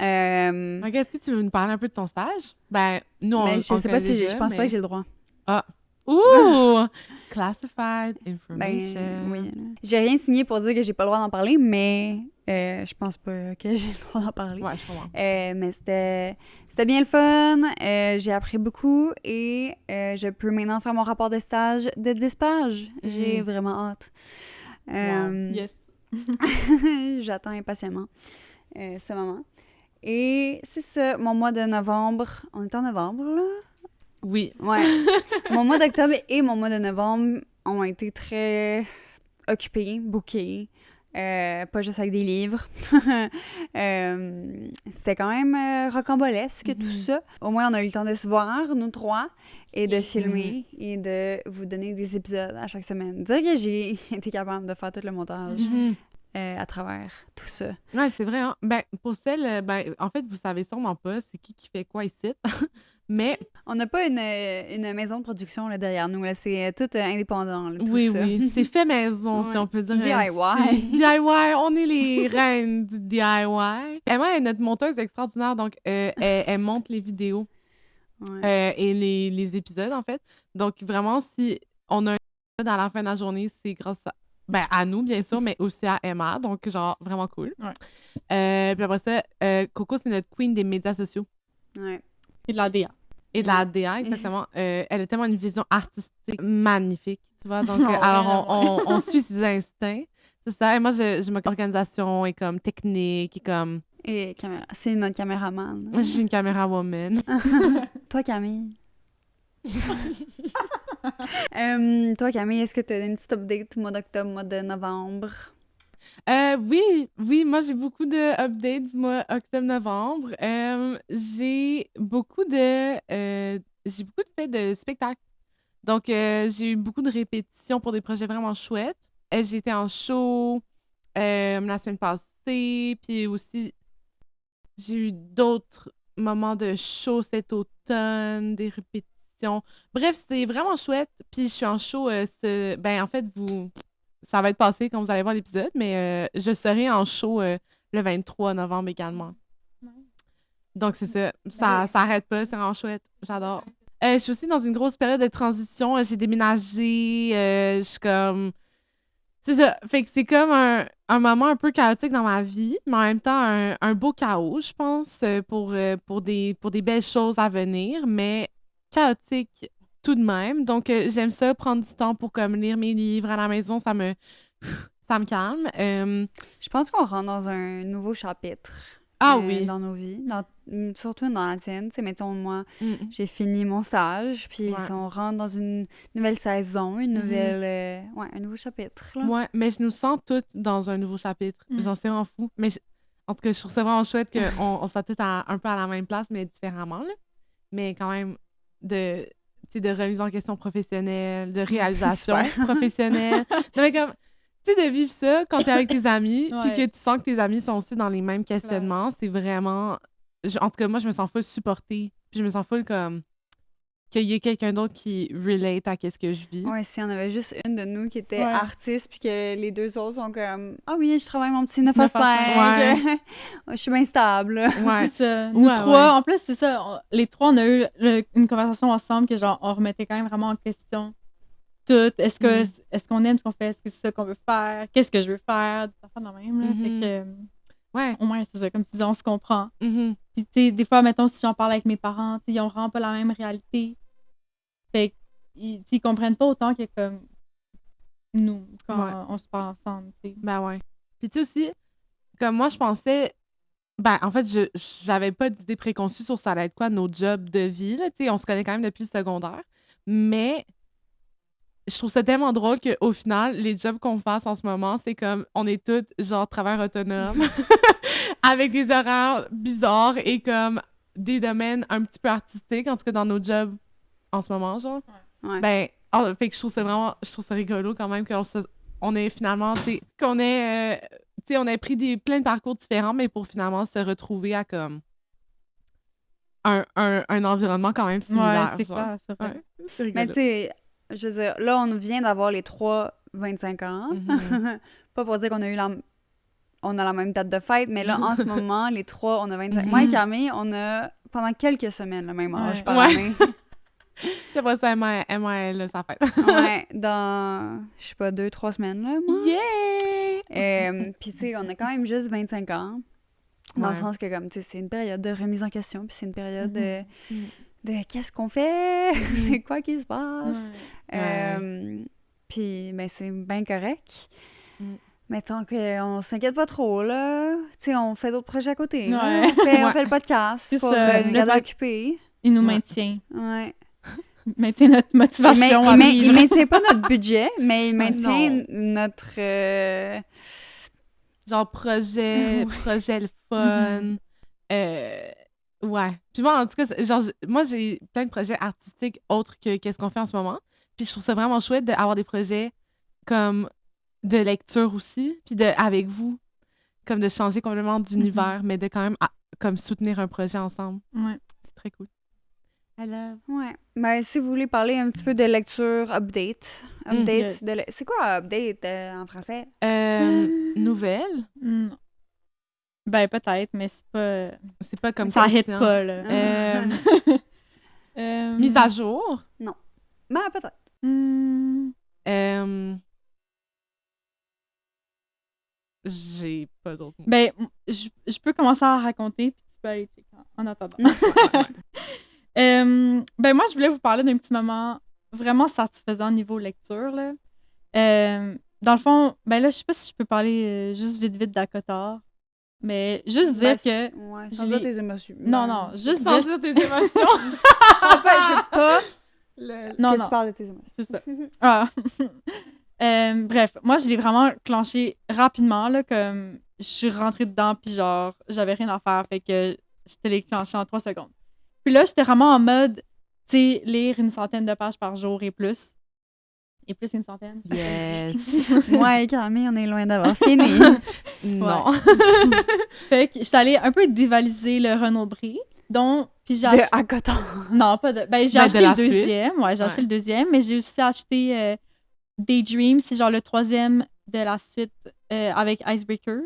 Yeah. Est-ce que tu veux nous parler un peu de ton stage? Ben, nous, on Mais je on sais pas connaît si déjà, je pense mais- pas que j'ai le droit. Ah. Ouh! Classified information. Oui. J'ai rien signé pour dire que j'ai pas le droit d'en parler, mais je pense pas que j'ai le droit d'en parler. Ouais, je comprends. Mais c'était bien le fun. J'ai appris beaucoup et je peux maintenant faire mon rapport de stage de 10 pages. J'ai vraiment hâte. Yes. J'attends impatiemment ce moment. Et c'est ça, mon mois de novembre. On est en novembre, là? Oui. Ouais. Mon mois d'octobre et mon mois de novembre ont été très occupés, bookés. Pas juste avec des livres. C'était quand même rocambolesque, tout ça. Au moins, on a eu le temps de se voir, nous trois, et de filmer et de vous donner des épisodes à chaque semaine. Dire que j'ai été capable de faire tout le montage à travers tout ça. Ouais, c'est vrai. Hein? Ben, pour celle, en fait, vous savez sûrement pas c'est qui fait quoi ici. Mais on n'a pas une maison de production là, derrière nous. Là. C'est tout indépendant. Là, tout oui, ça. oui, c'est fait maison, si on peut dire. DIY. DIY, on est les reines du DIY. Emma est notre monteuse extraordinaire, donc elle monte les vidéos et les épisodes, en fait. Donc, vraiment, si on a un épisode à la fin de la journée, c'est grâce à nous, bien sûr, mais aussi à Emma. Donc, genre, vraiment cool. Ouais. Puis après ça, Coco, c'est notre queen des médias sociaux. Ouais. Et de la DA. Et de la DA, exactement. Elle a tellement une vision artistique magnifique, tu vois. Donc, alors, on suit ses instincts. C'est ça. Et moi, je m'occupe d'organisation et comme technique et comme... Et caméra. C'est notre caméraman. Moi, je suis une caméra woman. Toi, Camille. Toi, Camille, est-ce que tu as une petite update mois d'octobre, mois de novembre? Oui, moi j'ai beaucoup de updates du mois octobre-novembre. J'ai beaucoup de faits de spectacles. Donc j'ai eu beaucoup de répétitions pour des projets vraiment chouettes. J'ai été en show la semaine passée, puis aussi j'ai eu d'autres moments de show cet automne, des répétitions. Bref, c'était vraiment chouette. Puis je suis en show en fait ça va être passé quand vous allez voir l'épisode, mais je serai en show le 23 novembre également. Donc, c'est ça. Ça arrête pas, c'est vraiment chouette. J'adore. Je suis aussi dans une grosse période de transition. J'ai déménagé. Je suis comme... C'est ça. Fait que c'est comme un moment un peu chaotique dans ma vie, mais en même temps, un beau chaos, je pense, pour des belles choses à venir, mais chaotique tout de même. Donc, j'aime ça, prendre du temps pour comme lire mes livres à la maison. Ça me calme. Je pense qu'on rentre dans un nouveau chapitre. Oui. Dans nos vies. Surtout dans la tienne. Tu sais, mettons, moi, j'ai fini mon stage, puis on rentre dans une nouvelle saison, une nouvelle... un nouveau chapitre, là. Ouais, mais je nous sens toutes dans un nouveau chapitre. J'en sais vraiment fou. Mais en tout cas, je trouve ça vraiment chouette qu'on soit toutes un peu à la même place, mais différemment, là. Mais quand même, de remise en question professionnelle, de réalisation professionnelle. Non, mais comme... Tu sais, de vivre ça quand t'es avec tes amis, puis que tu sens que tes amis sont aussi dans les mêmes questionnements, c'est vraiment... en tout cas, moi, je me sens full supportée, puis je me sens full comme... qu'il y ait quelqu'un d'autre qui relate à qu'est-ce que je vis. Ouais, si on avait juste une de nous qui était artiste, puis que les deux autres sont comme « Ah oui, je travaille mon petit 9 à 5. Je suis bien stable. » Ouais. C'est ça. Nous trois, en plus, c'est ça. Les trois, on a eu une conversation ensemble que genre, on remettait quand même vraiment en question tout. Est-ce qu'on aime ce qu'on fait? Est-ce que c'est ça qu'on veut faire? Qu'est-ce que je veux faire? Ça fait dans même, là. Fait que, au moins, c'est ça. Comme tu dis, on se comprend. Puis, tu sais, des fois, mettons, si j'en parle avec mes parents, ils ont vraiment pas la même réalité. Fait qu'ils comprennent pas autant que comme nous, quand on se parle ensemble, tu sais. Ben ouais. Puis, tu sais aussi, comme moi, je pensais... en fait, j'avais pas d'idée préconçue sur ça allait être quoi nos jobs de vie, là. Tu sais, on se connaît quand même depuis le secondaire. Mais... je trouve ça tellement drôle qu'au final, les jobs qu'on fasse en ce moment, c'est comme on est toutes genre travailleurs autonomes avec des horaires bizarres et comme des domaines un petit peu artistiques, en tout cas dans nos jobs en ce moment, genre. Ouais. Fait que je trouve ça rigolo quand même qu'on ait finalement, tu sais, qu'on ait, on ait pris plein de parcours différents, mais pour finalement se retrouver à comme un environnement quand même similaire. Ouais, c'est clair, c'est vrai. C'est rigolo. Mais tu sais, je veux dire, là, on vient d'avoir les 3 25 ans. Pas pour dire qu'on a la même date de fête, mais là, en ce moment, les 3, on a 25. Moi et Camille, on a, pendant quelques semaines, le même âge par année. Puis après ça, MAL, ça fait. Ouais, dans, je sais pas, 2-3 semaines, là, moi. Yeah! Puis, tu sais, on a quand même juste 25 ans. Dans le Ouais. sens que, comme, tu sais, c'est une période de remise en question, puis c'est une période Mhm. de qu'est-ce qu'on fait, c'est quoi qui se passe. Ouais. Puis, ben, c'est bien correct. Mm. Mais tant qu'on s'inquiète pas trop, là, tu sais, on fait d'autres projets à côté. là. Ouais. On Ouais. fait le podcast C'est pour ça, nous le garder pod- occupés. Il nous Ouais. maintient. Ouais. Il maintient notre motivation à Il vivre. maintient pas notre budget, mais il maintient Non. notre... Genre projet le fun. Ouais. Puis moi, en tout cas, genre, moi, j'ai plein de projets artistiques autres que qu'est-ce qu'on fait en ce moment. Puis je trouve ça vraiment chouette d'avoir des projets comme de lecture aussi, puis avec vous, comme de changer complètement d'univers, mais de quand même comme soutenir un projet ensemble. Ouais. C'est très cool. I love. Ouais. Ben, si vous voulez parler un petit peu de lecture update. Yes. C'est quoi update en français? Nouvelle? Non. Ben, peut-être, mais c'est pas... C'est pas comme ça hit question. pas, là. Mise à jour? Ben, peut-être. J'ai pas d'autres mots. Ben, je peux commencer à raconter, puis tu peux aller checker en attendant. Ben, moi, je voulais vous parler d'un petit moment vraiment satisfaisant niveau lecture, là. Dans le fond, ben là, je sais pas si je peux parler juste vite d'Akotar, mais juste dire que... Ouais, je sans dire l'ai- tes émotions. Non, juste Sans dire... dire tes émotions. Empêche pas Non, que non, tu parles de tes émotions. c'est ça. Ah. Bref, moi, je l'ai vraiment clenché rapidement, là, comme je suis rentrée dedans, puis genre, j'avais rien à faire, fait que je te l'ai clenché en 3 secondes. Puis là, j'étais vraiment en mode, tu sais, lire une centaine de pages par jour et plus. Et plus qu'une centaine. Yes. Moi et Camille, on est loin d'avoir fini. Non. Fait que je suis allée un peu dévaliser le Renaud Bré, dont... Puis j'ai De acheté... à coton. Non, pas de... Ben, j'ai Ben, de acheté la le deuxième. Ouais, j'ai acheté Ouais. le deuxième, mais j'ai aussi acheté Daydream, c'est genre le troisième de la suite avec Icebreaker.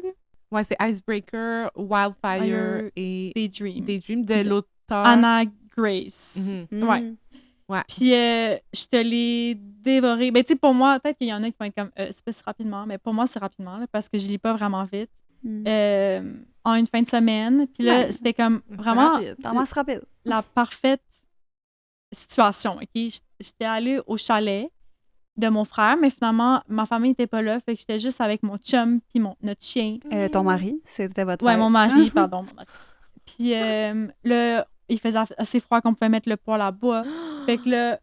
Ouais, c'est Icebreaker, Wildfire Fire, et Daydream. Daydream de l'auteur. Anna Grace. Mhm. Ouais. Puis je te l'ai dévoré. Ben, tu sais, pour moi, peut-être qu'il y en a qui vont être comme, c'est pas si rapidement, mais pour moi, c'est rapidement, là, parce que je lis pas vraiment vite. En une fin de semaine. Puis là, Ouais. c'était comme C'est vraiment rapide. Tendance rapide. la parfaite situation, OK? J'étais allée au chalet de mon frère, mais finalement, ma famille était pas là, fait que j'étais juste avec mon chum puis notre chien. Ton mari, c'était votre Ouais, fête. mon mari, pardon, mon mari. Puis là, il faisait assez froid qu'on pouvait mettre le poêle à bois. Fait que là,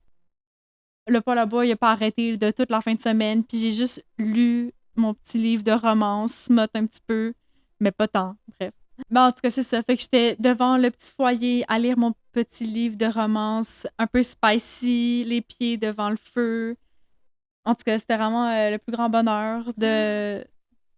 le poêle à bois, il a pas arrêté de toute la fin de semaine. Puis j'ai juste lu mon petit livre de romance, smut un petit peu, mais pas tant, bref. Mais en tout cas, c'est ça. Fait que j'étais devant le petit foyer à lire mon petit livre de romance, un peu spicy, les pieds devant le feu. En tout cas, c'était vraiment le plus grand bonheur de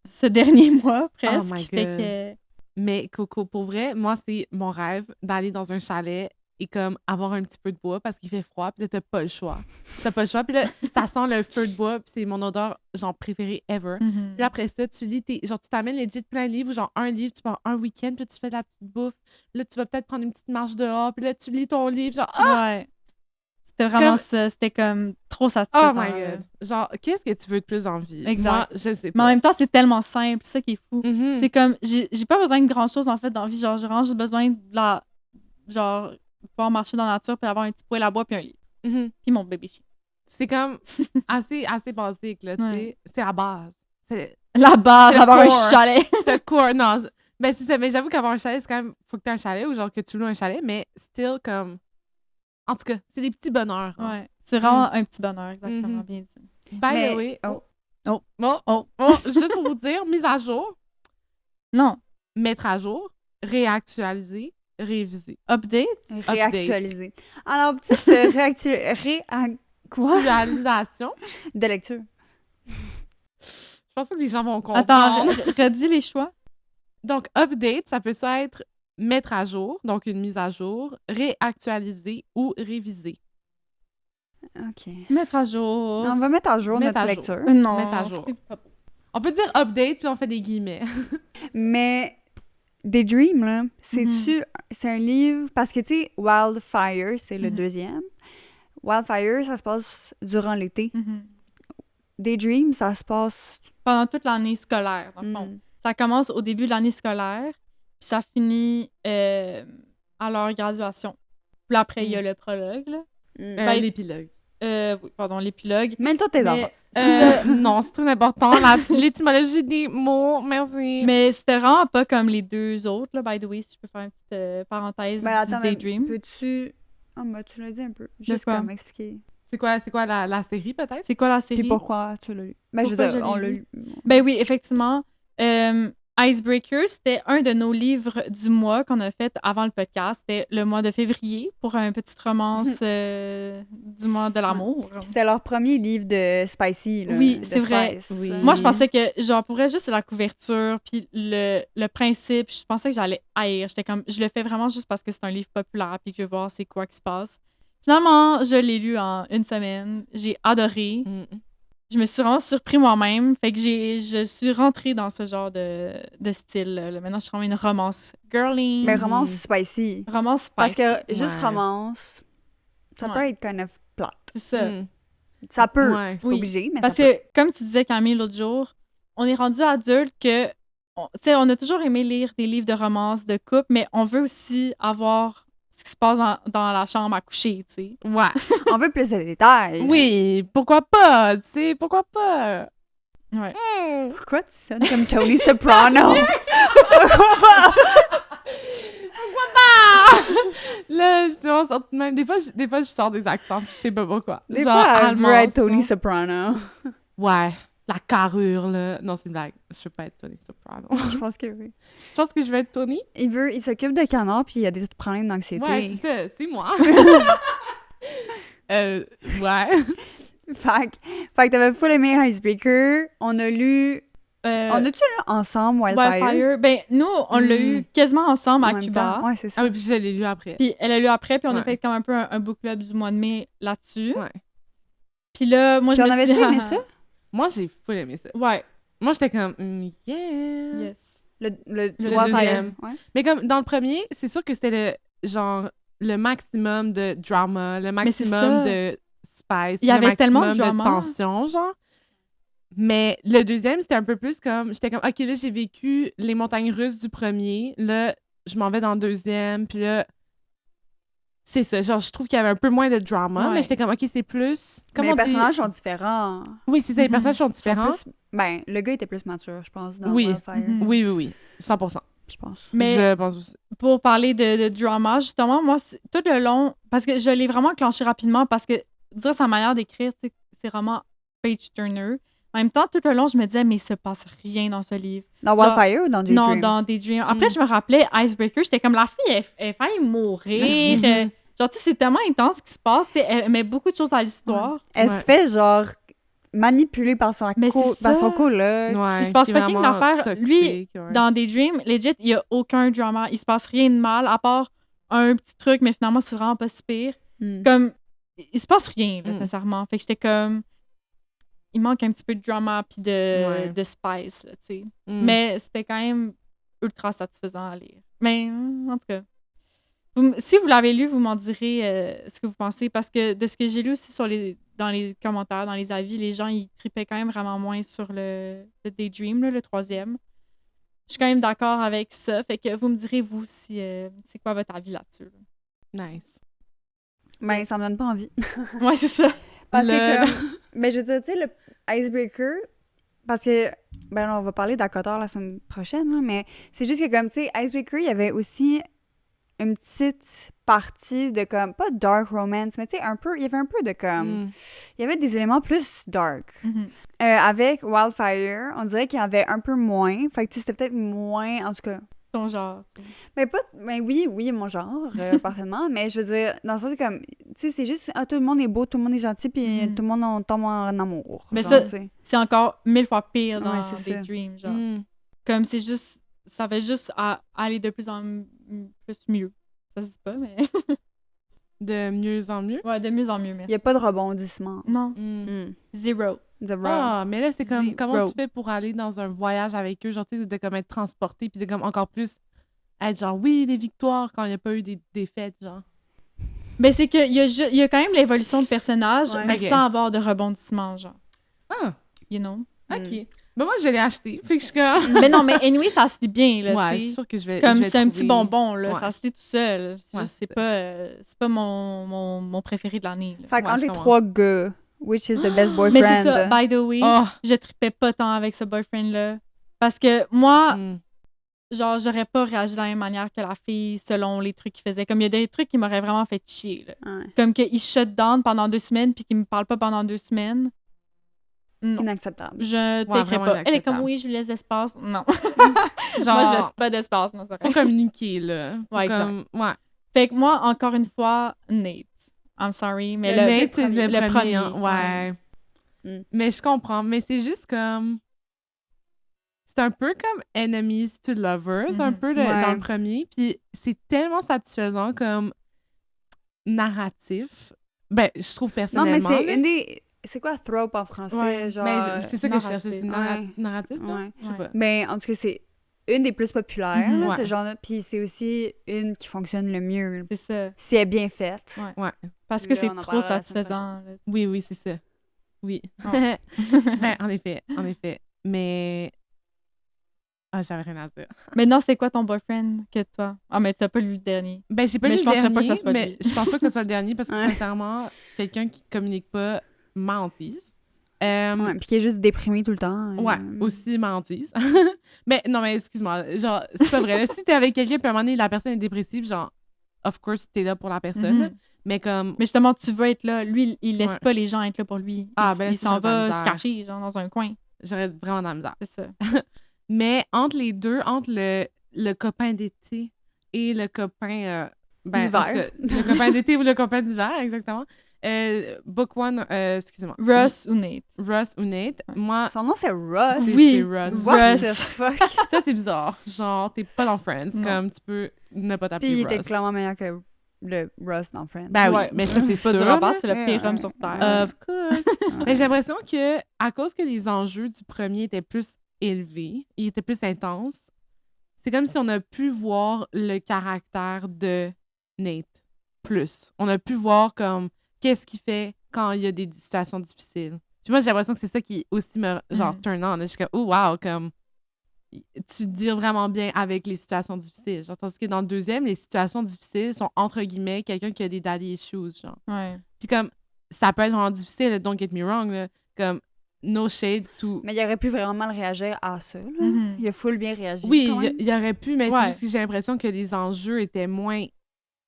ce dernier mois, presque. Oh my Fait God. que... Mais Coco, pour vrai, moi, c'est mon rêve d'aller dans un chalet et comme avoir un petit peu de bois parce qu'il fait froid, puis là, t'as pas le choix. T'as pas le choix, puis là, ça sent le feu de bois, puis c'est mon odeur, genre, préférée ever. Mhm. Puis après ça, tu lis genre, tu t'amènes legit plein de livres, ou genre un livre, tu pars un week-end, puis là, tu fais de la petite bouffe. Là, tu vas peut-être prendre une petite marche dehors, puis là, tu lis ton livre, genre, Ouais. C'était vraiment Comme- ça. C'était comme trop oh satisfaisant. my là. God. Genre, qu'est-ce que tu veux de plus en vie? Exact. Moi, je sais Mais en pas. même temps, c'est tellement simple. C'est ça qui est fou. Mhm. C'est comme, j'ai pas besoin de grand-chose, en fait, dans la vie. Genre, j'ai vraiment juste besoin de la... Genre, pouvoir marcher dans la nature, puis avoir un petit poêle à bois, puis un lit. Mhm. Puis mon bébé chien. C'est comme assez basique, là, tu sais. Ouais. C'est la base. C'est La base, Le avoir un core. chalet. c'est core. Non, ben c'est ça. Mais j'avoue qu'avoir un chalet, c'est quand même... Faut que t'aies un chalet ou genre que tu loues un chalet, mais still, comme... En tout cas, c'est des petits bonheurs. hein. Ouais. C'est vraiment un petit bonheur, exactement, Mhm. bien dit. By Mais- the way... oh. Oh. Bon, Oh. bon, juste pour vous dire, mise à jour, Non. mettre à jour, réactualiser, réviser. Update? Réactualiser. Alors, petite quoi? Actualisation. De lecture. Je pense pas que les gens vont comprendre. Attends, redis les choix. Donc, update, ça peut soit être mettre à jour, donc une mise à jour, réactualiser ou réviser. OK. Mettre à jour. On va mettre à jour Mettre notre à jour. lecture. Non. Mettre à jour. c'est pas beau. On peut dire update, puis on fait des guillemets. Mais Daydream, là, c'est un livre... Parce que, tu sais, Wildfire, c'est le Mhm. deuxième. Wildfire, ça se passe durant l'été. Mhm. Daydream, ça se passe... Pendant toute l'année scolaire, dans le fond. Mm. Ça commence au début de l'année scolaire, puis ça finit à leur graduation. Puis après, il y a le prologue, là. Ben, L'épilogue. Oui, pardon, l'épilogue. Mêle-toi tes Mais- enfants. Non, c'est très important. L'étymologie des mots, merci. Mais c'était vraiment pas comme les deux autres, là, by the way, si je peux faire une petite parenthèse Mais attends, du mais Daydream. peux-tu... Ah, mais tu l'as dit un peu. Juste quoi? comme expliquer. C'est quoi la série, peut-être? C'est quoi la série? Puis pourquoi tu l'as lu? Ben, je veux Pourquoi dire, je on l'ai l'a lu? lu. Ben oui, effectivement. Icebreaker, c'était un de nos livres du mois qu'on a fait avant le podcast. C'était le mois de février pour une petite romance du mois de l'amour. C'était leur premier livre de Spicy, là. Oui, de c'est vrai. Spice. Oui. Moi, je pensais que, genre, pour vrai, juste la couverture, puis le principe, je pensais que j'allais haïr. J'étais comme, je le fais vraiment juste parce que c'est un livre populaire, puis que je veux voir c'est quoi qui se passe. Finalement, je l'ai lu en une semaine. J'ai adoré. Mm. Je me suis vraiment surpris moi-même. Fait que je suis rentrée dans ce genre de style. Là. Maintenant, je suis vraiment une romance girly. Mais romance Spicy. Romance spicy. Parce que juste Ouais. romance, ça Ouais. peut être kind of plate. C'est ça. Mm. Ça peut. Ouais. C'est pas Oui. obligé, mais Parce ça peut. que, comme tu disais, Camille, l'autre jour, on est rendu adulte que... Tu sais, on a toujours aimé lire des livres de romance, de couple, mais on veut aussi avoir ce qui se passe dans la chambre à coucher, tu sais. Ouais. On veut plus de détails. Oui, pourquoi pas? Tu sais, pourquoi pas? Ouais. Pourquoi tu sonnes comme Tony Soprano? Pourquoi pas? Là, c'est vraiment sorti de même. Des fois, je sors des accents, puis je sais pas pourquoi. Des Genre, fois, elle allemand, veut être Tony sinon. Soprano. Ouais, la carrure, là. Non, c'est une blague. Je veux pas être Tony Soprano. Je pense que oui. Je pense que je vais être Tony. Il s'occupe de canards puis il a des problèmes d'anxiété. Ouais, c'est ça. C'est moi. Ouais. Fait que t'avais full aimé Icebreaker. On a lu... Euh, On a-tu lu ensemble Wildfire? Wildfire. Ben, nous, on l'a eu quasiment ensemble En à même Cuba. temps? Ouais, c'est ça. Ah oui, puis je l'ai lu après. Puis elle a lu après, puis on a Ouais. fait comme un peu un book club du mois de mai là-dessus. Ouais. Puis là, moi, Puis je on me suis avait-tu dit... aimé ça? Moi, j'ai full aimé ça. Ouais. Moi, j'étais comme, yeah. Yes. Le Le deuxième. Ouais. Mais comme dans le premier, c'est sûr que c'était le maximum de drama, le c'est maximum ça. de spice, Il y le avait tellement de maximum drama. tension, genre. Mais le deuxième, c'était un peu plus comme, j'étais comme, OK, là, j'ai vécu les montagnes russes du premier, là, je m'en vais dans le deuxième, puis là, c'est ça, genre, je trouve qu'il y avait un peu moins de drama, Ouais. mais j'étais comme, OK, c'est plus, Mais comment les on dit? personnages sont différents. Oui, c'est ça, les Mhm. personnages sont Ils sont différents. plus- Ben, le gars était plus mature, je pense, dans Oui. Wildfire. Mhm. Oui, oui, oui, 100%. Je pense. Mais Je pense aussi. pour parler de drama, justement, moi, tout le long, parce que je l'ai vraiment clenché rapidement, parce que dire sa manière d'écrire, tu sais, c'est vraiment page turner. En même temps, tout le long, je me disais, mais il se passe rien dans ce livre. Dans Genre- Wildfire ou dans Daydream? Non, dans Daydream. Après, Mm. je me rappelais Icebreaker, j'étais comme, la fille, elle faillit mourir. Mhm. Genre, tu sais, c'est tellement intense ce qui se passe. Elle met beaucoup de choses à l'histoire. Elle Ouais. se fait, genre, manipuler par son, Mais c'est par ça. son coloc. Ouais, il se passe qui est fucking vraiment d'affaires. Lui, toxique, ouais. Dans Daydream, legit, il n'y a aucun drama. Il se passe rien de mal, à part un petit truc, mais finalement, c'est vraiment pas si pire. Hmm. Comme, il se passe rien, là, Mm. sincèrement. Fait que j'étais comme... Il manque un petit peu de drama puis Ouais. de spice, là, tu sais. Mm. Mais c'était quand même ultra satisfaisant à lire. Mais, en tout cas... si vous l'avez lu, vous m'en direz ce que vous pensez, parce que de ce que j'ai lu aussi dans les commentaires, dans les avis, les gens, ils tripaient quand même vraiment moins sur le Daydream, là, le troisième. Je suis quand même d'accord avec ça, fait que vous me direz, vous, si c'est quoi votre avis là-dessus. là. Nice. Ben, ça me donne pas envie. Ouais, c'est ça. Parce Le- que, mais je veux dire, tu sais, le Icebreaker, parce que, ben là, on va parler d'Acotar la semaine prochaine, là, mais c'est juste que, comme, tu sais, Icebreaker, il y avait aussi une petite partie de, comme, pas dark romance, mais tu sais, il y avait un peu de, comme, Mm. il y avait des éléments plus dark. Mhm. Avec Wildfire, on dirait qu'il y en avait un peu moins, fait que, tu sais, c'était peut-être moins, en tout cas. Ton genre. Mais oui, mon genre, parfaitement, mais je veux dire, dans le sens, c'est comme, tu sais, c'est juste, tout le monde est beau, tout le monde est gentil, puis Mhm. tout le monde tombe en amour. Mais genre, ça- tu sais. C'est encore 1000 fois pire dans Ouais, c'est ça. Daydream, genre. Mm. Comme c'est juste... Ça va juste à aller de plus en plus mieux. Ça se dit pas, mais... De mieux en mieux. ouais, de mieux en mieux, Il merci. n'y a pas de rebondissement. Non, Mm. Mm. zero. The road. Ah, mais là, c'est comme, Zero. comment tu fais pour aller dans un voyage avec eux, genre, tu sais, de comme être transporté, puis de comme encore plus être genre, oui, des victoires quand il n'y a pas eu des défaites, genre. Ben, c'est qu'il y a quand même l'évolution de personnage, Ouais. mais Ok. sans avoir de rebondissement, genre. Ah, You know? OK. Ben moi, je l'ai acheté. Fait que je suis comme... Mais non, mais anyway, ça se dit bien, là, ouais, tu je suis sais. sûre que je vais Comme je vais c'est un petit trouver- bonbon, là. Ouais. Ça se dit tout seul. C'est Ouais, juste, c'est c'est pas mon préféré de l'année, là. Fait Ouais, qu'entre je les comprends. 3 gars, which is the best boyfriend? Mais c'est ça, by the way, Oh! je tripais pas tant avec ce boyfriend-là. Parce que moi, Mm. genre, j'aurais pas réagi de la même manière que la fille selon les trucs qu'il faisait. Comme il y a des trucs qui m'auraient vraiment fait chier, là. Ouais. Comme qu'il shut down pendant 2 semaines puis qu'il me parle pas pendant 2 semaines. Non. Inacceptable. Je Ouais, t'écris vraiment pas. Elle est comme, inacceptable. oui, je lui laisse d'espace. Non. Genre, Moi, je laisse pas d'espace. Non, c'est pas faut vrai. communiquer, là. Faut Ouais, exact. comme... Ouais. Fait que moi, encore une fois, Nate. I'm sorry, mais Le le, Nate, c'est premier. le le premier. premier, Ouais. Mm. Mais je comprends. Mais c'est juste comme... C'est un peu comme enemies to lovers, un Mhm. peu Ouais. dans le premier. Puis c'est tellement satisfaisant comme narratif. Ben, je trouve Non, personnellement. mais c'est là. une des... C'est quoi trope en français? Ouais, genre... Mais c'est ça que je narratif. cherchais, c'est Ouais. narratif, là? Ouais. Je sais pas. Mais en tout cas, c'est une des plus populaires, Mhm. là, Ouais. ce genre-là. Puis c'est aussi une qui fonctionne le mieux, c'est ça. si elle est bien faite. Ouais. Ouais. Parce que Là, c'est on en trop parlera la semaine satisfaisant. là. Oui, oui, c'est ça. Oui. Oh. Ben, en effet, en effet. Mais... Ah, j'avais rien à dire. Maintenant, c'était quoi ton boyfriend que toi? Ah, mais t'as pas lu le dernier. Ben, j'ai pas Mais lu je le penserais dernier, pas que ça soit mais lui. je pense pas que ce soit le dernier parce que, Ouais. sincèrement, quelqu'un qui communique pas mentise. Ouais, puis qui est juste déprimé tout le temps. Ouais, aussi mentise. Mais non, mais excuse-moi, genre, c'est pas vrai. Là, si t'es avec quelqu'un, puis à un moment donné, la personne est dépressive, genre, of course, t'es là pour la personne. Mhm. là. Mais comme, Mais justement, tu veux être là. Lui, il laisse Ouais. pas les gens être là pour lui. Ah, Il, ben là, il ça, s'en j'ai de la va se misère. cacher, genre, dans un coin. j'aurais vraiment de la misère. C'est ça. Mais entre les deux, entre le copain d'été et le copain... ben, D'hiver. en tout cas, le copain d'été ou le copain d'hiver, exactement. Book one, excusez-moi. Russ ou Nate? Russ ou Nate. Moi, Son nom, c'est Russ. Oui. c'est Russ. What Russ. the fuck? Ça, c'est bizarre. Genre, t'es pas dans Friends. Non. Comme, tu peux ne pas t'appeler Puis il Russ. était clairement meilleur que le Russ dans Friends. Ben oui, Ouais. mais ça, c'est pas sûr, dur à battre, là. c'est le pire Ouais. homme sur Terre. Of course. Mais j'ai l'impression que, à cause que les enjeux du premier étaient plus élevés, ils étaient plus intenses, c'est comme si on a pu voir le caractère de Nate plus. On a pu voir comme qu'est-ce qu'il fait quand il y a des situations difficiles. Puis moi, j'ai l'impression que c'est ça qui aussi me genre Mhm. turn on. Je suis comme oh wow, comme tu deals vraiment bien avec les situations difficiles. Genre, tandis que dans le deuxième, les situations difficiles sont entre guillemets quelqu'un qui a des daddy issues, genre. Ouais. Puis comme, ça peut être vraiment difficile, don't get me wrong, là. Comme, no shade to... Mais il aurait pu vraiment mal réagir à ça. Là. Mhm. Il a full bien réagi. Oui, quand même. il y aurait pu, mais Ouais. c'est juste que j'ai l'impression que les enjeux étaient moins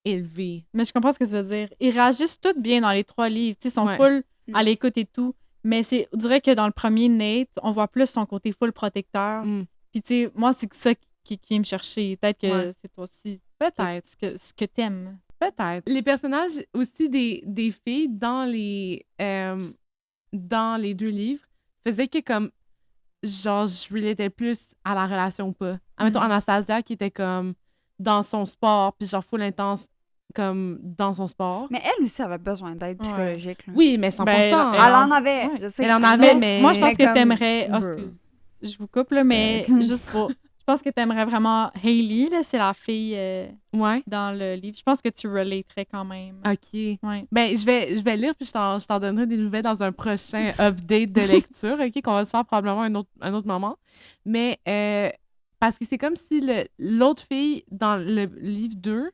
élevés. Mais je comprends ce que tu veux dire. Ils réagissent tous bien dans les 3 livres. Tu sais, ils sont Ouais. full Mm. à l'écoute et tout. Mais on dirait que dans le premier, Nate, on voit plus son côté full protecteur. Mm. Puis, tu sais, moi, c'est ça qui vient me chercher. Peut-être que Ouais. c'est toi aussi Peut-être, ce que t'aimes. peut-être. Les personnages aussi des filles dans les 2 livres faisaient que comme, genre, je relatais plus à la relation ou pas. Admettons, Mhm. Anastasia qui était comme dans son sport, puis genre full intense comme dans son sport. Mais elle aussi avait besoin d'aide Ouais. psychologique. là. Oui, mais 100%. Ben, Elle en avait. Ouais. Je sais. Elle en I avait, know. mais- Moi, je pense Mais que t'aimerais... Ah, Bro. excuse. Je vous coupe, là, mais juste pour... Je pense que t'aimerais vraiment Hailey, là, c'est la fille Ouais. dans le livre. Je pense que tu relaterais quand même. OK. Ouais. Ben, je vais lire puis je t'en donnerai des nouvelles dans un prochain update de lecture, OK, qu'on va se faire probablement un autre moment. Mais parce que c'est comme si l'autre fille dans le livre 2,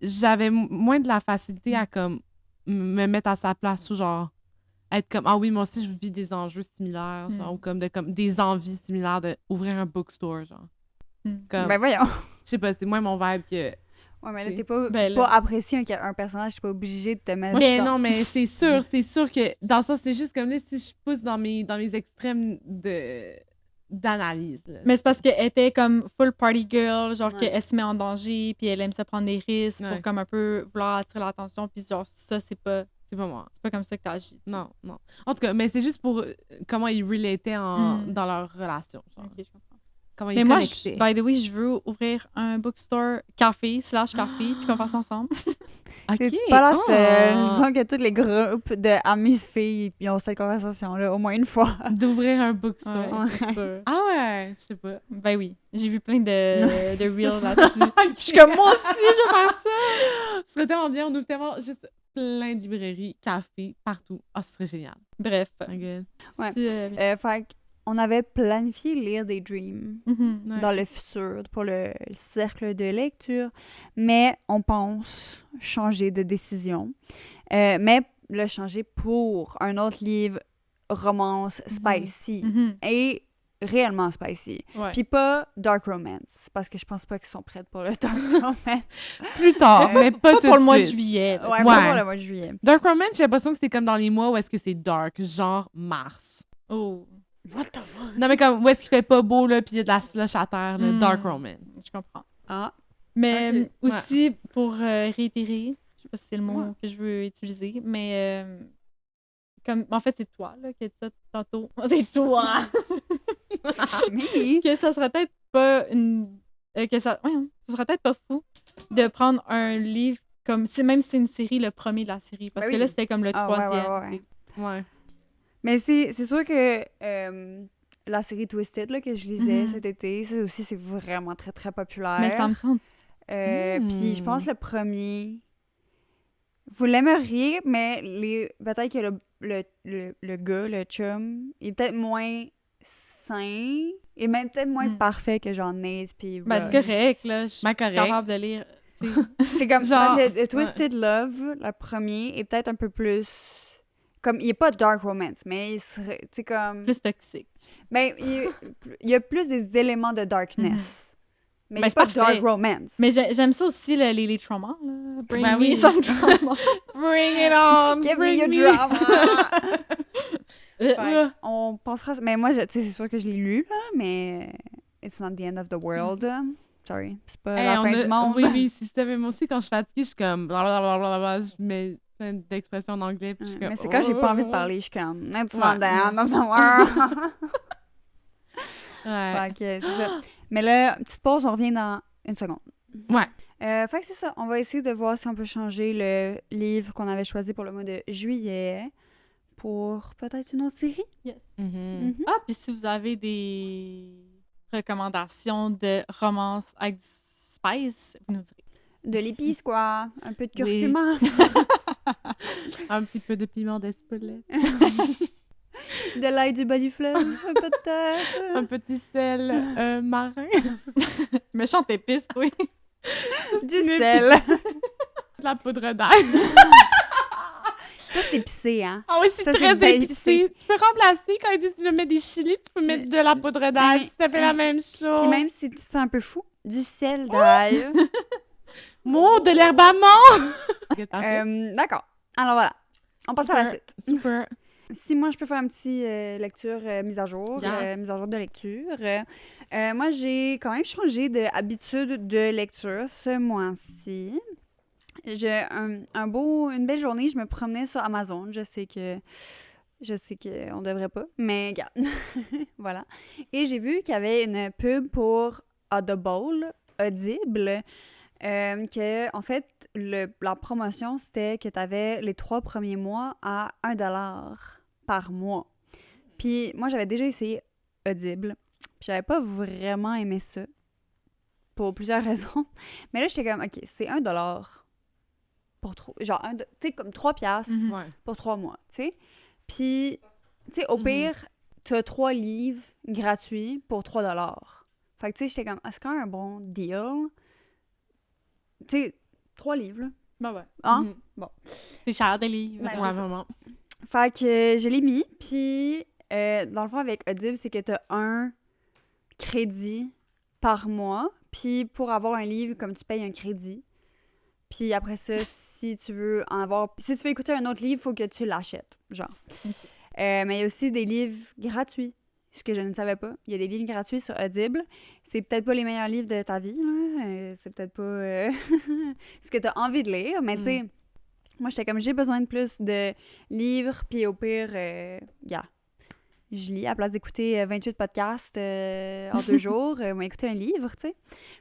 j'avais moins de la facilité à comme me mettre à sa place ou genre être comme ah oui, moi aussi je vis des enjeux similaires, genre ou comme des envies similaires d'ouvrir un bookstore genre. Mm. Comme Ben voyons. je sais pas, c'est moins mon vibe que Ouais, mais là, t'es pas, Ben, pas là. apprécié un personnage, t'es pas obligé de te mettre. Mais dans- non, mais c'est sûr que dans ça, c'est juste comme là, si je pousse dans mes extrêmes d'analyse. là. Mais c'est parce qu'elle était comme full party girl, genre Ouais. qu'elle se met en danger, puis elle aime se prendre des risques Ouais. pour comme un peu vouloir attirer l'attention, puis genre ça, c'est pas C'est pas moi. comme ça que t'agis. tu sais. Non, non. En tout cas, mais c'est juste pour comment ils relataient dans leur relation. Genre. Ok, je comprends. Comment Mais ils moi, connectaient. by the way, je veux ouvrir un bookstore café/café, puis qu'on fasse ensemble. OK. T'es pas la Ah. seule. Je sens que tous les groupes d'amis filles ils ont cette conversation-là au moins une fois. D'ouvrir un bookstore. Ouais, c'est sûr. Ah ouais, je sais pas. Ben oui, j'ai vu plein de reels là-dessus. Je suis comme, moi aussi, je veux faire ça! Ce serait tellement bien, on ouvre tellement juste plein de librairies, cafés, partout. Ah, ce serait génial. Bref. My God. Ouais. Tu, Fait qu'on avait planifié lire des dreams mhm. Ouais. dans le futur pour le cercle de lecture, mais on pense changer de décision. Mais le changer pour un autre livre romance spicy Mhm. et réellement spicy. Ouais. Puis pas dark romance, parce que je pense pas qu'ils sont prêts pour le dark romance. Plus tard, mais pas, tout pour le mois de suite. juillet. là. Ouais, Ouais. pas pour le mois de juillet. Dark Romance, j'ai l'impression que c'est comme dans les mois où est-ce que c'est dark, genre mars. Oh, What the fuck? Non, mais comme où est-ce qu'il fait pas beau, là, puis il y a de la slush à terre, là, Mm. Dark Romance. je comprends. Ah, Mais Ok. aussi, pour réitérer, je sais pas si c'est le mot Ouais. que je veux utiliser, mais comme en fait, c'est toi là, qui as dit ça tantôt. C'est toi! mais... que ça serait peut-être pas une. Que ça. Ouais, hein, ça serait peut-être pas fou de prendre un livre comme. Même si c'est une série, le premier de la série. Parce Ben que oui. là, c'était comme le Ah, ouais, troisième. ouais, ouais. tu sais. Ouais. Mais c'est sûr que la série Twisted là, que je lisais Mhm. cet été, ça aussi, c'est vraiment très, très populaire. Mais ça me tente. Puis je pense le premier... Vous l'aimeriez, mais peut-être que le gars, le chum, il est peut-être moins sain. Il est même peut-être moins Mm. parfait que genre Nate puis Ben, c'est Ross. correct, là. Je suis Ben, correct. capable de lire. tu sais. C'est comme... Genre, parce que Twisted Love, le premier, est peut-être un peu plus... Comme, il est pas dark romance, mais il serait... Tu sais, comme... Plus toxique. Ben, il y a plus des éléments de darkness. Mais Ben, il c'est pas parfait. dark romance. Mais j'aime ça aussi, les traumas. Là. Bring Ben me oui. some trauma. Bring it on! Give me bring your me- drama! Fait Ouais. on pensera... Mais moi, tu sais, c'est sûr que je l'ai lu, là, mais... It's not the end of the world. Sorry, c'est pas Hey, la on fin a- du monde. Oui, oui, si c'était même aussi quand je suis fatiguée, je suis comme blablabla, je mets plein d'expressions en anglais, puis je suis comme. Mais c'est quand j'ai pas envie de oh. parler, je suis comme... It's Ouais. not the end of the world! Ouais. Fait que c'est ça. Mais là, petite pause, on revient dans une seconde. Ouais. Fait que c'est ça. On va essayer de voir si on peut changer le livre qu'on avait choisi pour le mois de juillet pour peut-être une autre série. Mhm. Mhm. Ah, puis si vous avez des recommandations de romances avec du spice, vous nous direz. De l'épice, quoi. Un peu de Oui. curcuma. Un petit peu de piment d'Espelette. De l'ail du bas du fleuve, peut-être. Un petit sel marin. Méchante épice, oui. Du sel. De la poudre d'ail. Ça, c'est épicé, hein? Ah oui, c'est Ça, c'est très bien épicé. Tu peux remplacer, quand ils disent de mettre des chilis, tu peux mettre de la poudre d'ail. Mais- puis ça fait la même chose. Puis même si tu te sens un peu fou, du sel d'ail. Mon, de l'herbe à menthe! Ok, parfait. D'accord. Alors voilà. On passe à la suite. Super. Si moi, je peux faire un petit lecture mise à jour, Yes. mise à jour de lecture. Moi, j'ai quand même changé d'habitude de lecture ce mois-ci. J'ai une belle journée, je me promenais sur Amazon. Je sais qu'on devrait pas, mais regarde. Voilà. Et j'ai vu qu'il y avait une pub pour Audible, que, en fait, la promotion, c'était que tu avais les 3 premiers mois à 1$ par mois. Puis moi, j'avais déjà essayé Audible, puis j'avais pas vraiment aimé ça, pour plusieurs raisons. Mais là, j'étais comme, OK, c'est 1$ pour trop... Genre, tu sais, comme 3 piastres Mhm. Ouais. pour 3 mois, tu sais. Puis, tu sais, au pire, t'as 3 livres gratuits pour 3$. Fait que, tu sais, j'étais comme, est-ce qu'il y a un bon deal? Tu sais, 3 livres, là. Ben ouais. Hein? Mhm. C'est cher des livres. Ben, Ouais, c'est ça. vraiment. Fait que je l'ai mis, puis dans le fond, avec Audible, c'est que t'as un crédit par mois, puis pour avoir un livre, comme tu payes un crédit. Puis après ça, si tu veux écouter un autre livre, il faut que tu l'achètes, genre. Mais il y a aussi des livres gratuits, ce que je ne savais pas. Il y a des livres gratuits sur Audible. C'est peut-être pas les meilleurs livres de ta vie, là. C'est peut-être pas ce que tu as envie de lire, mais tu sais, moi, j'étais comme, j'ai besoin de plus de livres, puis au pire, je lis à la place d'écouter 28 podcasts en 2 jours, moi, écouter un livre, tu sais.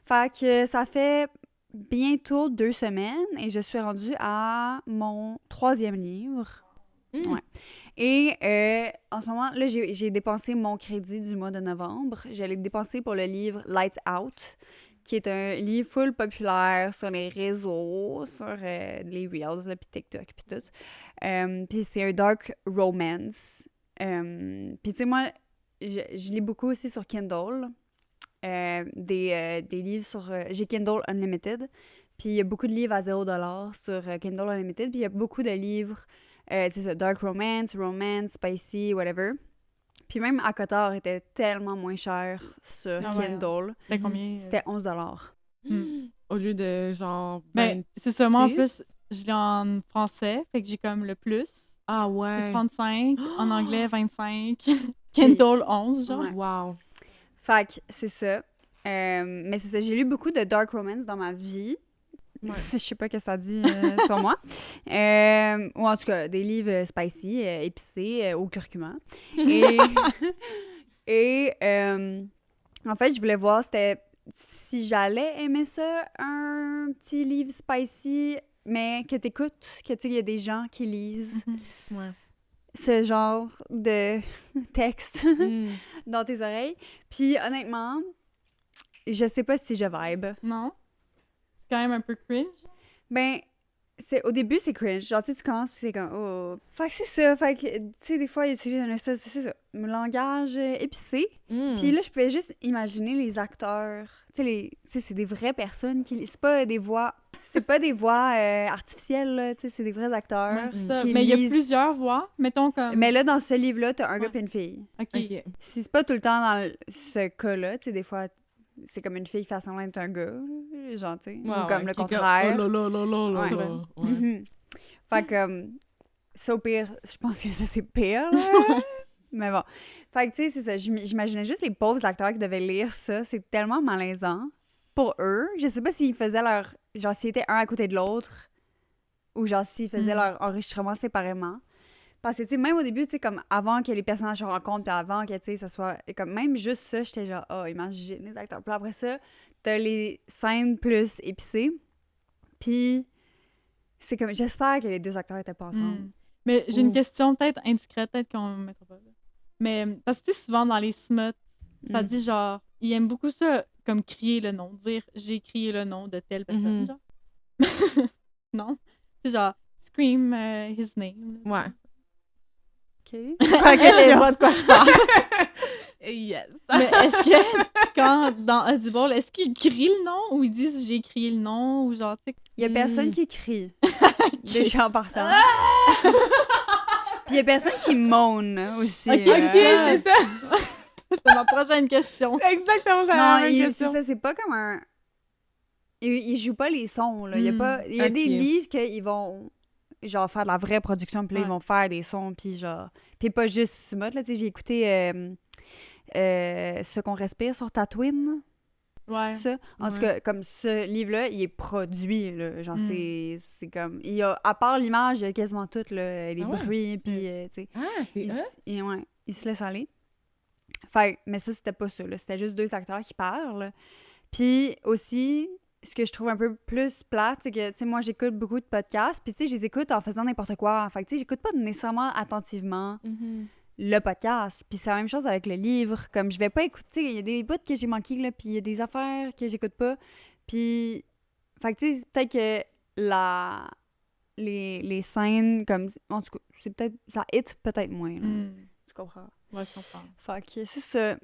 Fait que ça fait bientôt 2 semaines et je suis rendue à mon 3e livre. Mm. Ouais. Et en ce moment, là, j'ai dépensé mon crédit du mois de novembre. J'allais le dépenser pour le livre Lights Out, qui est un livre full populaire sur les réseaux, sur les Reels, là, puis TikTok, puis tout. Puis c'est un dark romance. Puis tu sais, moi, je lis beaucoup aussi sur Kindle. Des livres sur... j'ai Kindle Unlimited. Puis il y a beaucoup de livres à $0 sur Kindle Unlimited. Puis il y a beaucoup de livres, c'est ça, dark romance, spicy, whatever. Puis même ACOTAR était tellement moins cher sur Kindle. C'était combien? C'était $11. Au lieu de genre. Ben, c'est ça. Moi, en 26. plus, je lis en français, fait que j'ai comme le plus. Ah C'est ouais. 35, en anglais, 25. Kindle, 11, genre. Ouais. Wow. Fait que c'est ça. Mais c'est ça, j'ai lu beaucoup de dark romance dans ma vie. Ouais. Je sais pas ce que ça dit sur moi. Ou en tout cas, des livres spicy, épicés, au curcuma. Et en fait, je voulais voir si j'allais aimer ça, un petit livre spicy, mais que t'écoutes, que tu sais, il y a des gens qui lisent Ouais. ce genre de texte Mm. dans tes oreilles. Puis honnêtement, je sais pas si je vibe. Non? C'est quand même un peu cringe. Ben, au début, c'est cringe. Genre, tu sais, tu commences, c'est comme, oh. Fait que c'est ça. Fait que, tu sais, des fois, ils utilisent une espèce de, c'est ça, un langage épicé. Mm. Puis là, je pouvais juste imaginer les acteurs. Tu sais, c'est des vraies personnes qui lisent. C'est pas des voix. C'est pas des voix artificielles, là. Tu sais, c'est des vrais acteurs. Ouais, ça. qui Mais il y a lisent. plusieurs voix. Mettons comme. Mais là, dans ce livre-là, t'as un gars Ouais. et une fille. OK. Ok. Si c'est pas tout le temps dans ce cas-là, tu sais, des fois, c'est comme une fille qui fait semblant d'être un gars, là, genre, tu sais. Ouais, Ou comme ouais, le qui est contraire. Oh là là là là là Ouais. là. Ouais. Fait que, ça au pire, je pense que ça c'est pire, là. Mais bon. Fait que, tu sais, c'est ça. J'imaginais juste les pauvres acteurs qui devaient lire ça. C'est tellement malaisant pour eux. Je sais pas s'ils faisaient leur. Genre, s'ils étaient un à côté de l'autre ou genre s'ils faisaient leur enregistrement séparément. Parce que, tu sais, même au début, tu sais, comme avant que les personnages se rencontrent, puis avant que, tu sais, ça soit. Et comme même juste ça, j'étais genre, oh, imagine les acteurs. Puis après ça, t'as les scènes plus épicées. Puis, c'est comme, j'espère que les deux acteurs étaient pas ensemble. Mais j'ai une Ou- question peut-être indiscrète, peut-être qu'on ne mettra pas là. Mais parce que tu sais, souvent dans les smuts, ça Mm. dit genre, ils aiment beaucoup ça, comme crier le nom, dire j'ai crié le nom de telle personne, Mhm. genre. Non? C'est genre, scream his name. Ouais. OK. Elle sait pas de quoi je parle. Yes. Mais est-ce que, quand, dans Audible, est-ce qu'ils crient le nom ou ils disent j'ai crié le nom ou genre, tu sais. Il y a personne qui crie. Déjà en partant. Puis il y a personne qui mourne aussi. Ok, Ok, c'est ça. C'est ma prochaine question. Exactement, j'avais Non, la même c'est question. ça, c'est pas comme un... Il joue pas les sons, là. Il y a, pas... il y a ok. des livres qu'ils vont, genre, faire de la vraie production, puis là, ils Ouais. vont faire des sons, puis genre... Puis pas juste smut, là, tu sais, j'ai écouté Ce qu'on respire sur Tatooine. Ouais. Ça. En tout cas, comme ce livre-là, il est produit, là. Genre, c'est comme... Il y a, à part l'image, il y a quasiment tout, là, les Ah ouais? bruits, puis, tu sais... Ah, c'est eux? Ouais, il se laisse aller. Fait, mais ça, c'était pas ça, là. C'était juste deux acteurs qui parlent. Puis aussi, ce que je trouve un peu plus plate, c'est que, tu sais, moi, j'écoute beaucoup de podcasts, puis, tu sais, je les écoute en faisant n'importe quoi. Fait que, tu sais, j'écoute pas nécessairement attentivement le podcast. Puis c'est la même chose avec le livre. Comme, je vais pas écouter... Il y a des bouts que j'ai manqués, là, puis il y a des affaires que j'écoute pas. Puis, fait que, tu sais, peut-être que les scènes, comme... En tout cas, c'est peut-être... Ça hit peut-être moins, là. Tu comprends? Ouais, je comprends. Fait que c'est ça.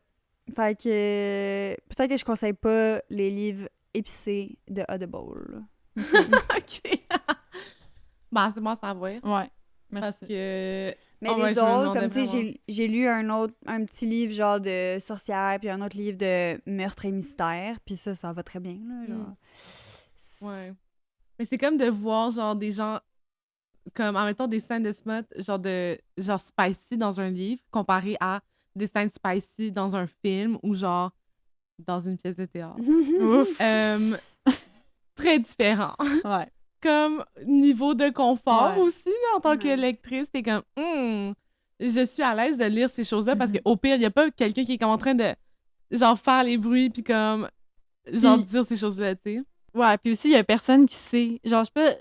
Fait que peut-être que je conseille pas les livres épicés de Audible. OK. Ben, c'est bon à savoir. Ouais. Parce Merci. que... Mais Ah ouais, les je me autres, demandais comme tu sais, vraiment. j'ai lu un petit livre genre de sorcière, puis un autre livre de meurtre et mystère, puis ça va très bien, là, genre. Ouais. Mais c'est comme de voir, genre, des gens... Comme, en mettant des scènes de smut, genre spicy dans un livre, comparé à des scènes spicy dans un film ou, genre, dans une pièce de théâtre. Ouf. Très différent. Ouais. Comme niveau de confort Ouais. aussi, là, en tant Ouais. que lectrice, t'es comme, je suis à l'aise de lire ces choses-là parce Mhm. qu'au pire, il n'y a pas quelqu'un qui est comme en train de, genre, faire les bruits puis comme, genre, Puis- dire ces choses-là, tu sais. Ouais, puis aussi, il y a personne qui sait. Genre, je sais pas.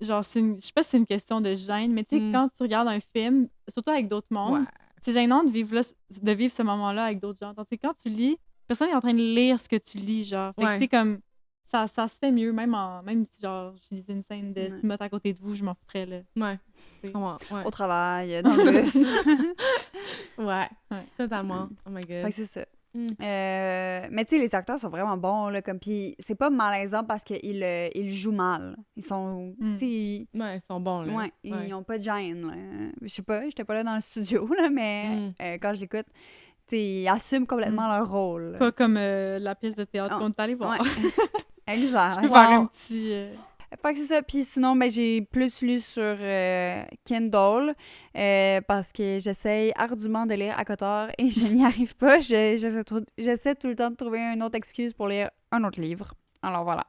Genre, je sais pas si c'est une question de gêne, mais tu sais, Mm. quand tu regardes un film, surtout avec d'autres mondes, Ouais. c'est gênant de vivre ce moment-là avec d'autres gens. Tandis que quand tu lis, personne est en train de lire ce que tu lis, genre. Fait que, Ouais. tu sais, comme, ça se fait mieux, même si, genre, je lisais une scène de Timothée à côté de vous, je m'en foutrais, là. Ouais. Oui. Comment? Ouais. Au travail, dans le bus. Ouais. Ouais. Totalement. Oh my Fait god. que c'est ça. Mm. Mais tu sais, les acteurs sont vraiment bons, là, comme, puis c'est pas malaisant parce qu'ils ils jouent mal. Ils sont, tu sais, Ouais, ils sont bons, là. ouais, ils ont pas de gêne, là. Je sais pas, j'étais pas là dans le studio, là, mais quand je l'écoute, tu sais, ils assument complètement leur rôle. là. Pas comme la pièce de théâtre Oh, qu'on est allé voir. Ouais. Exact. Tu peux faire un petit... Fait que c'est ça. Puis sinon, ben, j'ai plus lu sur Kindle parce que j'essaye ardument de lire à côté et je n'y arrive pas. J'essaie tout le temps de trouver une autre excuse pour lire un autre livre. Alors voilà.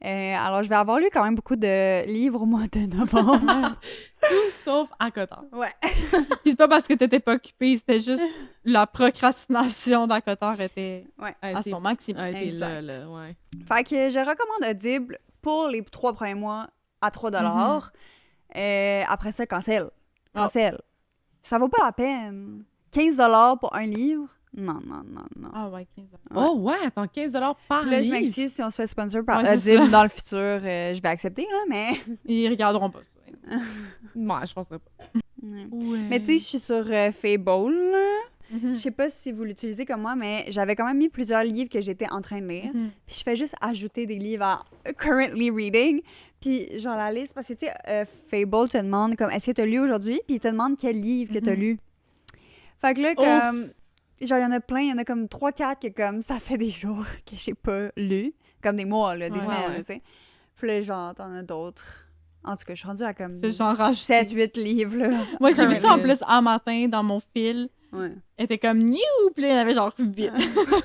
Alors, je vais avoir lu quand même beaucoup de livres au mois de novembre. Tout sauf à côté. Ouais. Puis c'est pas parce que t'étais pas occupée, c'était juste la procrastination d'Acoteur était Ouais. à son maximum. Ah, t'es Exact. là, ouais. Fait que je recommande Audible pour les 3 premiers mois à 3 $. Après ça, cancel. Cancel. Ça vaut pas la peine. 15 $ pour un livre? Non. Ah ouais, 15 ans. Oh, ouais, attends, 15 $ par Là, je livre. m'excuse si on se fait sponsor par Ouais, c'est Audible ça. dans le futur. Je vais accepter, là, mais... Ils regarderont pas. Moi, je penserais pas. Ouais. Mais tu sais, je suis sur Fable, là. Mhm. Je sais pas si vous l'utilisez comme moi, mais j'avais quand même mis plusieurs livres que j'étais en train de lire. Mhm. Puis je fais juste ajouter des livres à Currently Reading. Puis genre la liste, parce que tu sais, Fable te demande comme est-ce que tu as lu aujourd'hui? Puis il te demande quel livre que tu as lu. Fait que là, comme. Genre, il y en a plein, il y en a comme 3-4 que comme ça fait des jours que j'ai pas lu. Comme des mois, là, des Ouais, semaines, ouais. tu sais. Puis là, genre, t'en as d'autres. En tout cas, je suis rendue à comme Fais genre rajouter. 7-8 livres, là. Moi, j'ai vu ça en Currently. plus un matin dans mon fil. Ouais. Elle était comme new, puis là, il y en avait genre 8.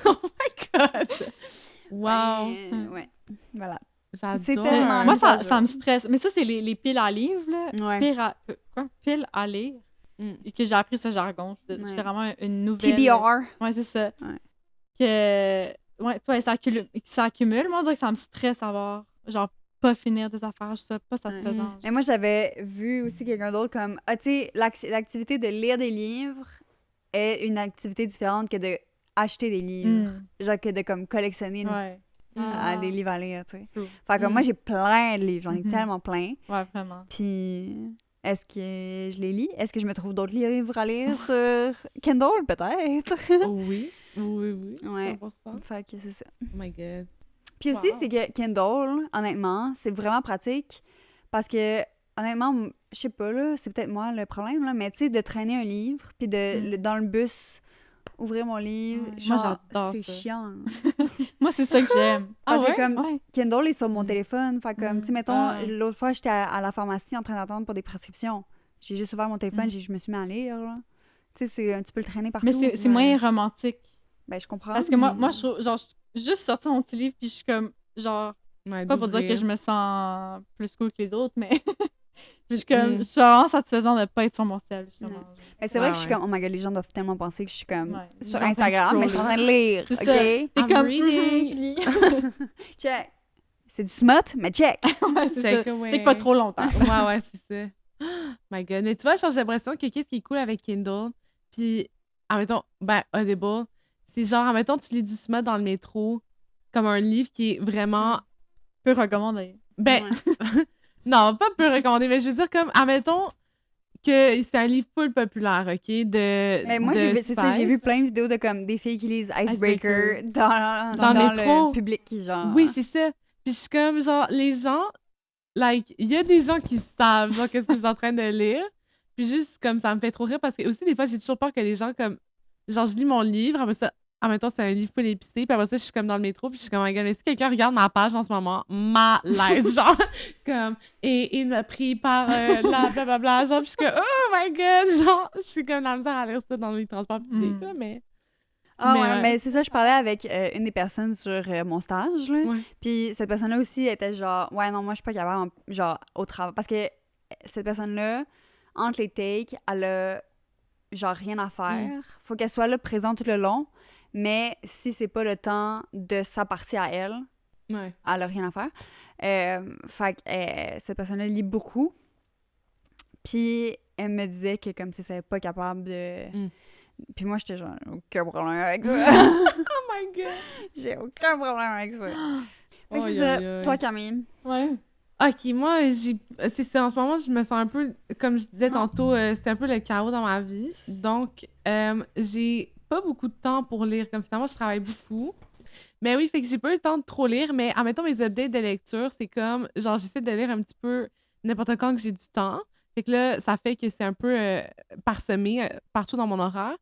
Oh my god! Wow! Ouais. Voilà. J'adore. C'est tellement- Moi, ça, ça me stresse. Mais ça, c'est les piles à livres, là. Ouais. Piles à lire. Mm. Et que j'ai appris ce jargon. C'est Ouais. vraiment une nouvelle. TBR. Ouais, c'est ça. Ouais. Que. Ouais, toi, ça accumule. Moi, on dirait que ça me stresse à voir. Genre, pas finir des affaires. Je sais pas satisfaisant. Mais moi, j'avais vu aussi quelqu'un d'autre comme, tu sais, l'activité de lire des livres est une activité différente que de acheter des livres. Genre que de comme collectionner Ouais. des livres à lire, tu sais. True. Fait que moi, j'ai plein de livres, j'en ai Mhm. tellement plein. Ouais, vraiment. Puis, est-ce que je les lis? Est-ce que je me trouve d'autres livres à lire sur Kindle, peut-être? Oui. Oui. Ouais. 100%. Fait que c'est ça. Oh my god. Puis aussi, Wow. c'est que Kindle, honnêtement, c'est vraiment pratique parce que, honnêtement, je sais pas, là, c'est peut-être moi le problème, là, mais tu sais, de traîner un livre, puis de dans le bus, ouvrir mon livre, Ouais. genre, Moi, j'adore c'est ça. chiant. Moi, c'est ça que j'aime. Parce que comme Ouais. Kindle est sur mon Mm. téléphone, fait comme, tu sais, mettons, Ah. l'autre fois, j'étais à la pharmacie en train d'attendre pour des prescriptions. J'ai juste ouvert mon téléphone, Mm. je me suis mis à lire, là. Tu sais, tu peux le traîner partout. Mais c'est ouais. moins romantique. Ben, je comprends. Parce que moi, je trouve, genre, je suis juste sortie mon petit livre, puis je suis comme, genre, Ouais, pas pour dire d'ouvrir. que je me sens plus cool que les autres, mais je suis Mm. comme, je suis vraiment satisfaisant de pas être sur mon ciel, justement. Mais c'est vrai Ouais, que je suis ouais. comme, oh my god, les gens doivent tellement penser que je suis comme Ouais. sur Genre, Instagram, mais je suis en train de lire, C'est OK? ça. T'es I'm comme, reading. je lis. Check. C'est du smut, mais check. Ouais, c'est Check ça. away. Check pas trop longtemps. Ouais, c'est ça. My god. Mais tu vois, genre, j'ai l'impression que qu'est-ce qui est cool avec Kindle, puis, admettons, ben, Audible, c'est genre, admettons, tu lis du smut dans le métro, comme un livre qui est vraiment. Peu recommandé. Ben, non, pas peu recommandé, mais je veux dire, comme, admettons que c'est un livre full populaire, OK? Mais moi, c'est ça, j'ai vu plein de vidéos de comme des filles qui lisent Icebreaker dans le métro. le public qui genre. Oui, c'est ça. Puis je suis comme, genre, les gens, like, il y a des gens qui savent, genre, qu'est-ce que je suis en train de lire. Puis juste, comme, ça me fait trop rire parce que aussi, des fois, j'ai toujours peur que les gens, comme, genre, je lis mon livre, après ça, en même temps, c'est un livre full épicé, puis après ça, je suis comme dans le métro, puis je suis comme, oh my god, mais si quelqu'un regarde ma page en ce moment, malaise, genre, comme, et il m'a pris par la blablabla, genre, puis je suis comme, oh my god, genre, je suis comme la misère à lire ça dans les transports publics, là, mais. Ah Mais ouais, ouais. mais c'est ça, je parlais avec une des personnes sur mon stage, là. Ouais. Puis cette personne-là aussi était genre, ouais, non, moi, je suis pas capable, genre, au travail. Parce que cette personne-là, entre les takes, elle a, genre, rien à faire. Faut qu'elle soit là, présente tout le long. Mais si c'est pas le temps de sa partie à elle, Ouais. elle a rien à faire. Fait que cette personne-là lit beaucoup. Puis elle me disait que comme si elle n'est pas capable Puis moi, j'étais genre, aucun problème avec ça. Oh my God! J'ai aucun problème avec ça. Fait que Aïe, c'est ça. aïe, aïe. Toi, Camille. Ouais. OK, moi, c'est ça. En ce moment, je me sens un peu, comme je disais tantôt, c'est un peu le chaos dans ma vie. Donc, j'ai pas beaucoup de temps pour lire. Comme finalement, je travaille beaucoup. Mais oui, fait que j'ai pas eu le temps de trop lire. Mais admettons, mes updates de lecture, c'est comme, genre, j'essaie de lire un petit peu n'importe quand que j'ai du temps. Fait que là, ça fait que c'est un peu parsemé partout dans mon horaire.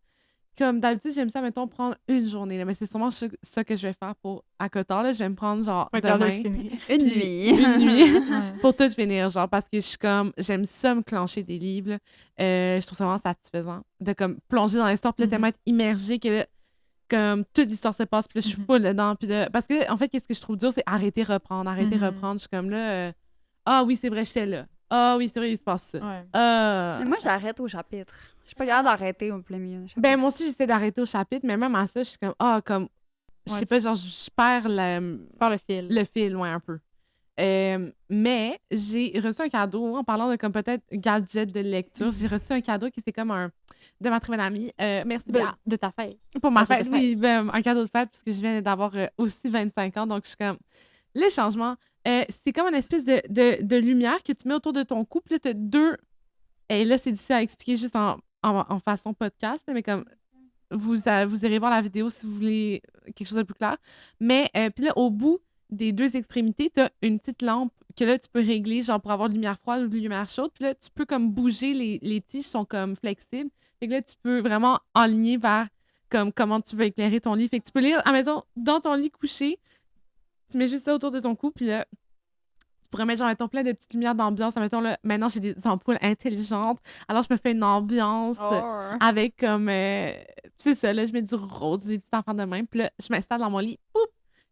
Comme d'habitude, j'aime ça, mettons, prendre une journée. Là, mais c'est sûrement ça que je vais faire pour à Cotard. Là. Je vais me prendre, genre, Ouais, t'as demain, fini. Une puis nuit. une nuit Ouais. pour tout finir, genre, parce que je suis comme, j'aime ça me clencher des livres. Là. Je trouve ça vraiment satisfaisant de, comme, plonger dans l'histoire, puis là, tellement être immergée que là, comme, toute l'histoire se passe, puis là, je suis full dedans, puis là, parce que, en fait, qu'est-ce que je trouve dur, c'est arrêter, reprendre. Je suis comme là, ah oui, c'est vrai, j'étais là. Ah oui, c'est vrai, il se passe ça. Ouais. Mais moi, j'arrête au chapitre. Je suis pas capable d'arrêter au plein milieu. Ben, moi aussi, j'essaie d'arrêter au chapitre, mais même à ça, je suis comme, comme, je Ouais, sais pas, genre, je perds Par le fil. le fil, ouais, un peu. Mais j'ai reçu un cadeau, en parlant de comme peut-être gadget de lecture, j'ai reçu un cadeau qui c'est comme de ma très bonne amie. Merci bien. De ta fête. Pour ma de ta fête, oui, ben, un cadeau de fête, parce que je viens d'avoir aussi 25 ans, donc je suis comme, le changement, c'est comme une espèce de lumière que tu mets autour de ton cou, puis là, t'as deux, et là, c'est difficile à expliquer juste en façon podcast, là, mais comme, vous irez voir la vidéo si vous voulez quelque chose de plus clair. Mais, puis là, au bout des deux extrémités, t'as une petite lampe que là, tu peux régler, genre pour avoir de lumière froide ou de lumière chaude. Puis là, tu peux comme bouger, les tiges sont comme flexibles. Fait que là, tu peux vraiment enligner vers comme comment tu veux éclairer ton lit. Fait que tu peux lire, admettons, dans ton lit couché, tu mets juste ça autour de ton cou, puis là, tu pourrais mettre, genre, mettons, plein de petites lumières d'ambiance. Admettons, là, maintenant, j'ai des ampoules intelligentes. Alors, je me fais une ambiance avec comme... c'est ça, là, je mets du rose, des petits enfants de même. Puis là, je m'installe dans mon lit, poup!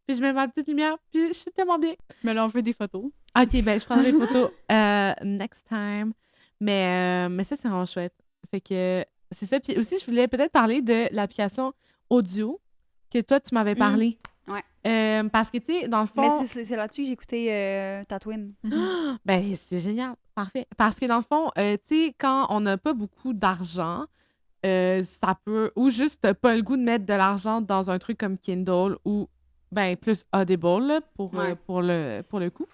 Puis je mets ma petite lumière, puis je suis tellement bien. Mais là, on fait des photos. OK, ben, je prendrai des photos next time. Mais ça, c'est vraiment chouette. Fait que c'est ça. Puis aussi, je voulais peut-être parler de l'application audio que toi, tu m'avais parlé. Ouais. Parce que, tu sais, dans le fond... Mais c'est là-dessus que j'ai écouté Tatooine. Ben, c'est génial. Parfait. Parce que dans le fond, tu sais, quand on n'a pas beaucoup d'argent, ça peut... Ou juste t'as pas le goût de mettre de l'argent dans un truc comme Kindle ou, ben, plus Audible, là, pour le coup.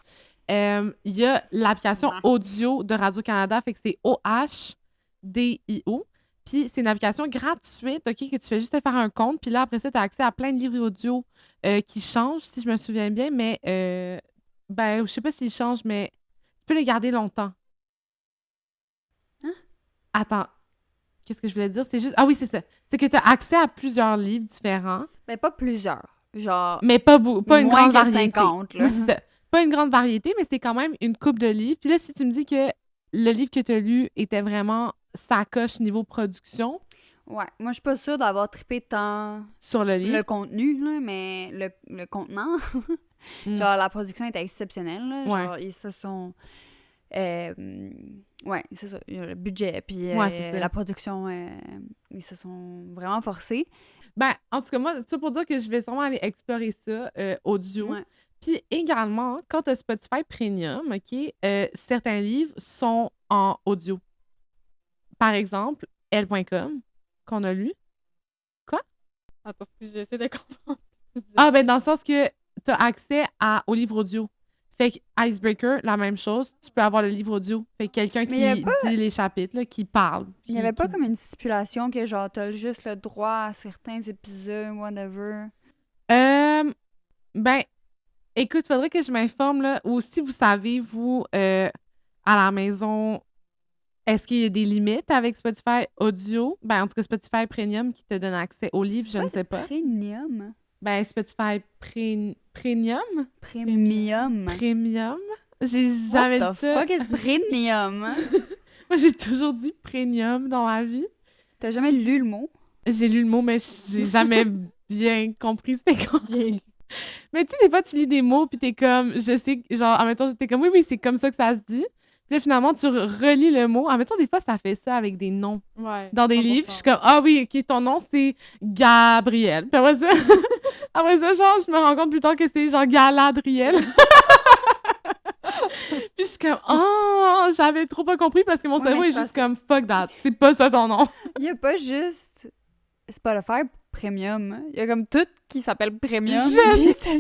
Il y a l'application audio de Radio-Canada, fait que c'est OHDIO. Puis c'est une application gratuite, OK, que tu fais juste te faire un compte. Puis là, après ça, tu as accès à plein de livres audio qui changent, si je me souviens bien. Mais, ben, je sais pas s'ils changent, mais tu peux les garder longtemps. Hein? Attends, qu'est-ce que je voulais dire? C'est juste... Ah oui, c'est ça. C'est que tu as accès à plusieurs livres différents. Mais pas plusieurs. Genre, Mais pas une moins grande que variété. 50, là. Oui, c'est ça. Pas une grande variété, mais c'est quand même une coupe de livres. Puis là, si tu me dis que le livre que tu as lu était vraiment sacoche niveau production Ouais. Moi, je suis pas sûre d'avoir trippé tant sur le livre. le contenu, là, mais le contenant. Genre, la production était exceptionnelle, là. Ouais. Genre, ils se sont... ouais, c'est ça. Le budget, puis Ouais, c'est ça. la production, ils se sont vraiment forcés. Ben, en tout cas, moi, ça pour dire que je vais sûrement aller explorer ça, audio. Ouais. Puis également, quand tu as Spotify Premium, OK, certains livres sont en audio. Par exemple, Elle.com, qu'on a lu. Attends, parce que j'essaie de comprendre. Ah, ben, dans le sens que tu as accès au livre audio. Fait que Icebreaker, la même chose, tu peux avoir le livre audio. Fait que quelqu'un qui il y avait dit les chapitres, là, qui parle. Il n'y avait pas qui- comme une stipulation que, genre, t'as juste le droit à certains épisodes, whatever. Ben, écoute, faudrait que je m'informe, là, ou si vous savez, vous, à la maison, est-ce qu'il y a des limites avec Spotify Audio? Ben, en tout cas, Spotify Premium qui te donne accès aux livres, je ne sais pas. Premium? Ben, Spotify Premium? Premium? Premium? J'ai jamais What dit the ça. fuck is premium? Moi, j'ai toujours dit premium dans ma vie. T'as jamais lu le mot? J'ai lu le mot, mais j'ai jamais bien compris c'était quoi. Bien lu. Mais tu sais, des fois, tu lis des mots, puis t'es comme, je sais, genre, en même temps, t'es comme, oui, c'est comme ça que ça se dit. Puis là, finalement, tu relis le mot. En même temps, des fois, ça fait ça avec des noms. Ouais. Dans des 100%. livres, je suis comme, ah oui, OK, ton nom, c'est Gabriel. Puis après ça, genre, je me rends compte plus tard que c'est genre Galadriel. Puis je suis comme, oh, j'avais trop pas compris parce que mon Ouais, cerveau mais est c'est juste comme, fuck that, c'est pas ça ton nom. Il y a pas juste Spotify Premium. Il y a comme tout qui s'appelle Premium. Je sais!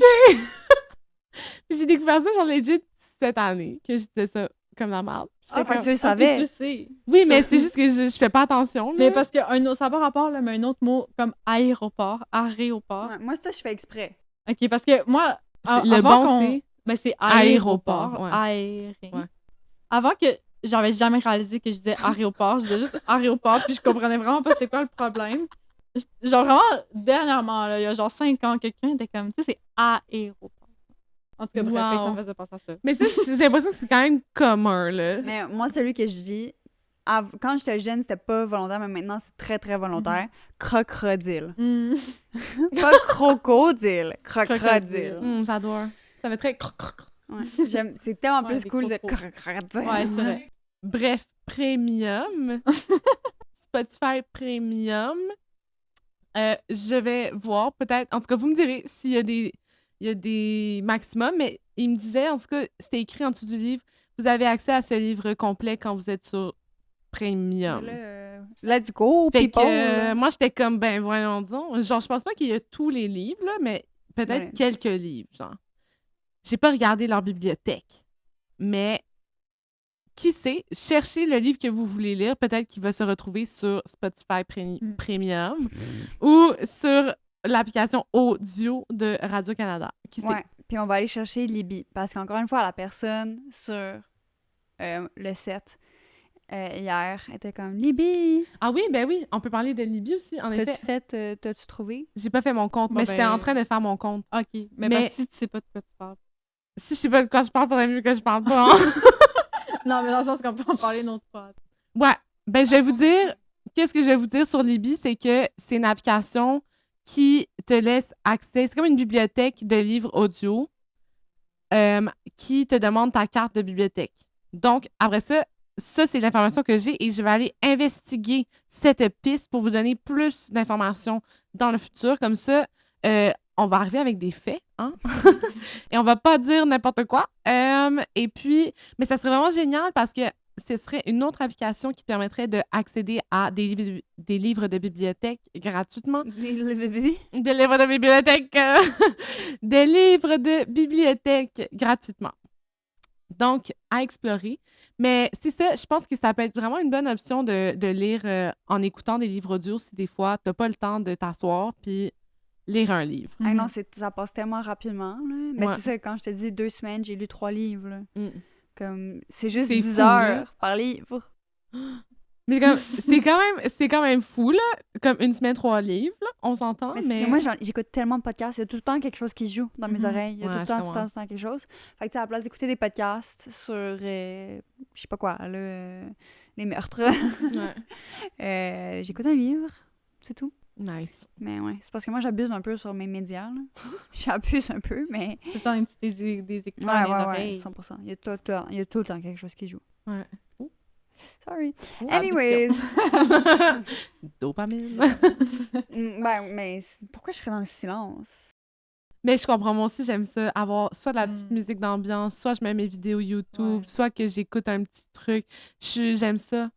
J'ai découvert ça, genre legit, cette année, que je disais ça comme la merde. Ah, fait que tu le Ah, savais. puis tu le sais. Oui, mais c'est juste que je fais pas attention. Mais là. parce que ça n'a pas rapport, là, mais un autre mot comme aéroport. Ouais, moi, ça, je fais exprès. OK, parce que moi, Le avant bon, qu'on- c'est... Ben, c'est Aéroport, aéroport. ouais. Aérien. Ouais. Avant que j'avais jamais réalisé que je disais aéroport, je disais juste aéroport, puis je comprenais vraiment pas c'était quoi le problème. Genre vraiment, dernièrement, là, il y a genre 5 ans, quelqu'un était comme, tu sais, c'est aéroport. En tout cas, bref, fait que ça me faisait penser à ça. Mais ça, j'ai l'impression que c'est quand même commun, là. Mais moi, celui que je dis, quand j'étais jeune, c'était pas volontaire, mais maintenant, c'est très, très volontaire. Crocodile. Hmm. Pas crocodile. Crocodile. J'adore. Ça fait très... croc, croc, croc. Ouais. C'est tellement Ouais, plus des cool de crocos. crocodile. Ouais, c'est vrai. Bref, Premium. Spotify Premium. Je vais voir peut-être... En tout cas, vous me direz s'il y a des maximums, mais il me disait, en tout cas, c'était écrit en dessous du livre, vous avez accès à ce livre complet quand vous êtes sur Premium. Là, let's go, Fait people! que moi, j'étais comme, ben voyons donc. Genre, je pense pas qu'il y a tous les livres, là, mais peut-être Ouais. quelques livres, genre. J'ai pas regardé leur bibliothèque, mais qui sait, cherchez le livre que vous voulez lire, peut-être qu'il va se retrouver sur Spotify Premium ou sur l'application audio de Radio-Canada. Qui sait? Ouais, puis on va aller chercher Libby. Parce qu'encore une fois, la personne sur le set hier était comme Libby. Ah oui, ben oui, on peut parler de Libye aussi, en effet. T'as-tu trouvé? J'ai pas fait mon compte, Bon, mais j'étais ben- en train de faire mon compte. OK. Mais, Mais- parce que si tu sais pas de quoi tu parles. Si je sais pas de quoi je parle, faudrait mieux que je parle pas. Hein? Non, mais dans le sens qu'on peut en parler une autre fois. Ouais, ben je vais vous dire, qu'est-ce que je vais vous dire sur Libby, c'est que c'est une application qui te laisse accès, c'est comme une bibliothèque de livres audio qui te demande ta carte de bibliothèque. Donc, après ça, c'est l'information que j'ai et je vais aller investiguer cette piste pour vous donner plus d'informations dans le futur. Comme ça, on va arriver avec des faits, hein? Et on va pas dire n'importe quoi. Et puis, mais ça serait vraiment génial parce que ce serait une autre application qui te permettrait d'accéder à des livres de bibliothèque gratuitement. Des livres de bibliothèque. Des livres de bibliothèque gratuitement. Donc, à explorer. Mais c'est ça, je pense que ça peut être vraiment une bonne option de lire en écoutant des livres audio si des fois, t'as pas le temps de t'asseoir puis lire un livre. Ah non, ça passe tellement rapidement. Là. Mais Ouais. c'est ça, quand je te dis 2 semaines, j'ai lu 3 livres. Là. Mm. Comme, c'est juste C'est 10 fou, heures là. par livre. Mais comme, c'est quand même fou, là. Comme une semaine, 3 livres, là. On s'entend, Mais c'est parce que moi, j'écoute tellement de podcasts, il y a tout le temps quelque chose qui se joue dans mes Mhm. oreilles. Il y a Ouais, tout le je temps, comprends. quelque chose. Fait que, tu sais, à la place d'écouter des podcasts sur, je sais pas quoi, là, les meurtres, Ouais. j'écoute un livre, c'est tout. Nice. Mais ouais, c'est parce que moi, j'abuse un peu sur mes médias, là. J'abuse un peu, mais... Tout le temps des écouteurs dans les oreilles. 100%. Il y a tout le temps quelque chose qui joue. Ouais. Sorry. Ouh, Anyways. Dopamine. Mais pourquoi je serais dans le silence? Mais je comprends, moi aussi, j'aime ça, avoir soit de la petite Mm. musique d'ambiance, soit je mets mes vidéos YouTube, Ouais. soit que j'écoute un petit truc. J'aime ça.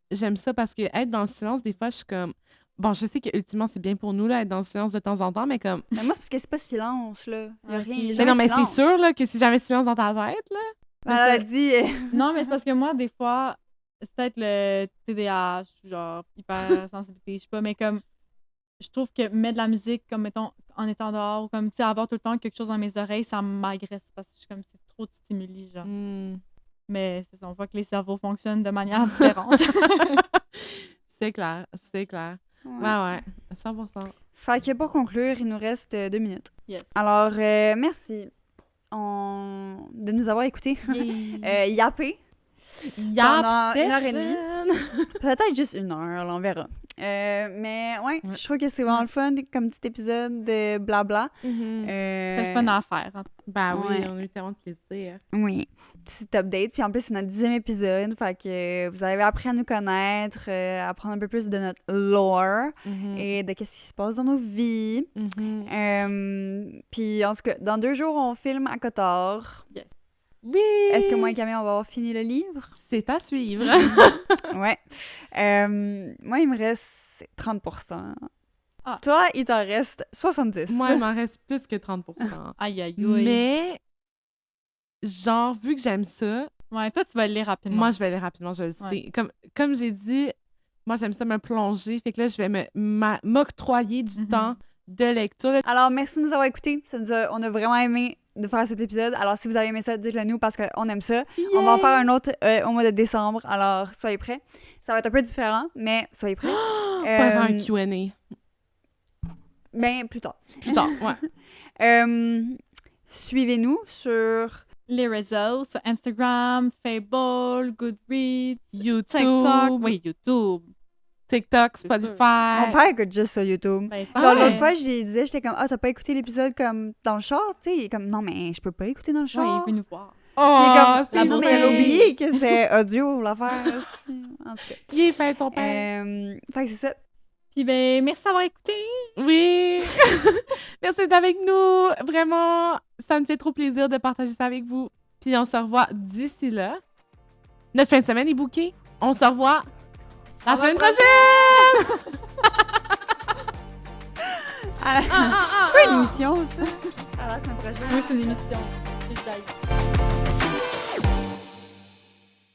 J'aime ça parce que être dans le silence, des fois, je suis comme... Bon, je sais que ultimement c'est bien pour nous, là, être dans le silence de temps en temps, mais comme... Mais moi, c'est parce que c'est pas silence, là. Il y a Ok. rien. il y a Mais jamais non, mais de c'est silence. sûr, là, que si j'avais silence dans ta tête, là... Elle a dit... Non, mais c'est parce que moi, des fois, c'est peut-être le TDAH, genre hypersensibilité, je sais pas, mais comme je trouve que mettre de la musique, comme mettons, en étant dehors, ou comme, tu sais, avoir tout le temps quelque chose dans mes oreilles, ça m'agresse parce que je suis comme, c'est trop de stimuli, genre. Hmm. Mais c'est ça, on voit que les cerveaux fonctionnent de manière différente. C'est clair, c'est clair. Ouais. Ouais, 100%. Fait que pour conclure, il nous reste 2 minutes. Yes. Alors, merci de nous avoir écoutés. Yapper. Pendant 1h30. Peut-être juste 1 heure, là, on verra. Mais ouais, je trouve que c'est vraiment le fun comme petit épisode de blabla. Mhm. C'est le fun à faire. hein. Ben oui, Ouais. on a eu tellement de plaisir. Oui, petit update. Puis en plus, c'est notre 10e épisode. Fait que vous avez appris à nous connaître, à apprendre un peu plus de notre lore Mhm. et de qu'est-ce qui se passe dans nos vies. Mhm. Puis en tout cas, dans 2 jours, on filme à Cotard. Yes. Oui! Est-ce que moi et Camille, on va avoir fini le livre? C'est à suivre. Ouais. Moi, il me reste 30%. Toi, il t'en reste 70. Moi, il m'en reste plus que 30 Aïe, aïe, aïe. Mais, genre, vu que j'aime ça, Ouais, toi, tu vas le lire rapidement. moi, je vais aller rapidement, je le sais. Ouais. Comme j'ai dit, moi, j'aime ça me plonger. Fait que là, je vais m'octroyer du temps de lecture. Alors, merci de nous avoir écoutés. On a vraiment aimé de faire cet épisode. Alors, si vous avez aimé ça, dites-le nous parce qu'on aime ça. On va en faire un autre au mois de décembre. Alors, soyez prêts. Ça va être un peu différent, mais soyez prêts. On va faire un Q&A. Ben, plus tard. Plus tard, ouais. Suivez-nous sur... Les réseaux, sur Instagram, Fable, Goodreads, YouTube, TikTok. Oui, YouTube. TikTok, C'est Spotify. Mon père écoute juste sur YouTube. Ben, c'est Genre, pareil. l'autre fois, j'étais comme, t'as pas écouté l'épisode comme dans le char? Tu sais, il est comme, non, mais je peux pas écouter dans le Ouais, il char. est venu nous voir. Oh, Il est comme, c'est non, mais vrai. elle a oublié que c'est audio, l'affaire. En tout cas. Il est fin, ton père. Fait que c'est ça. Puis ben, merci d'avoir écouté. Oui! Merci d'être avec nous. Vraiment, ça me fait trop plaisir de partager ça avec vous. Puis on se revoit d'ici là. Notre fin de semaine est bookée. On se revoit la semaine prochaine! C'est pas une émission, ça? À la semaine prochaine. Oui, c'est une émission. C'est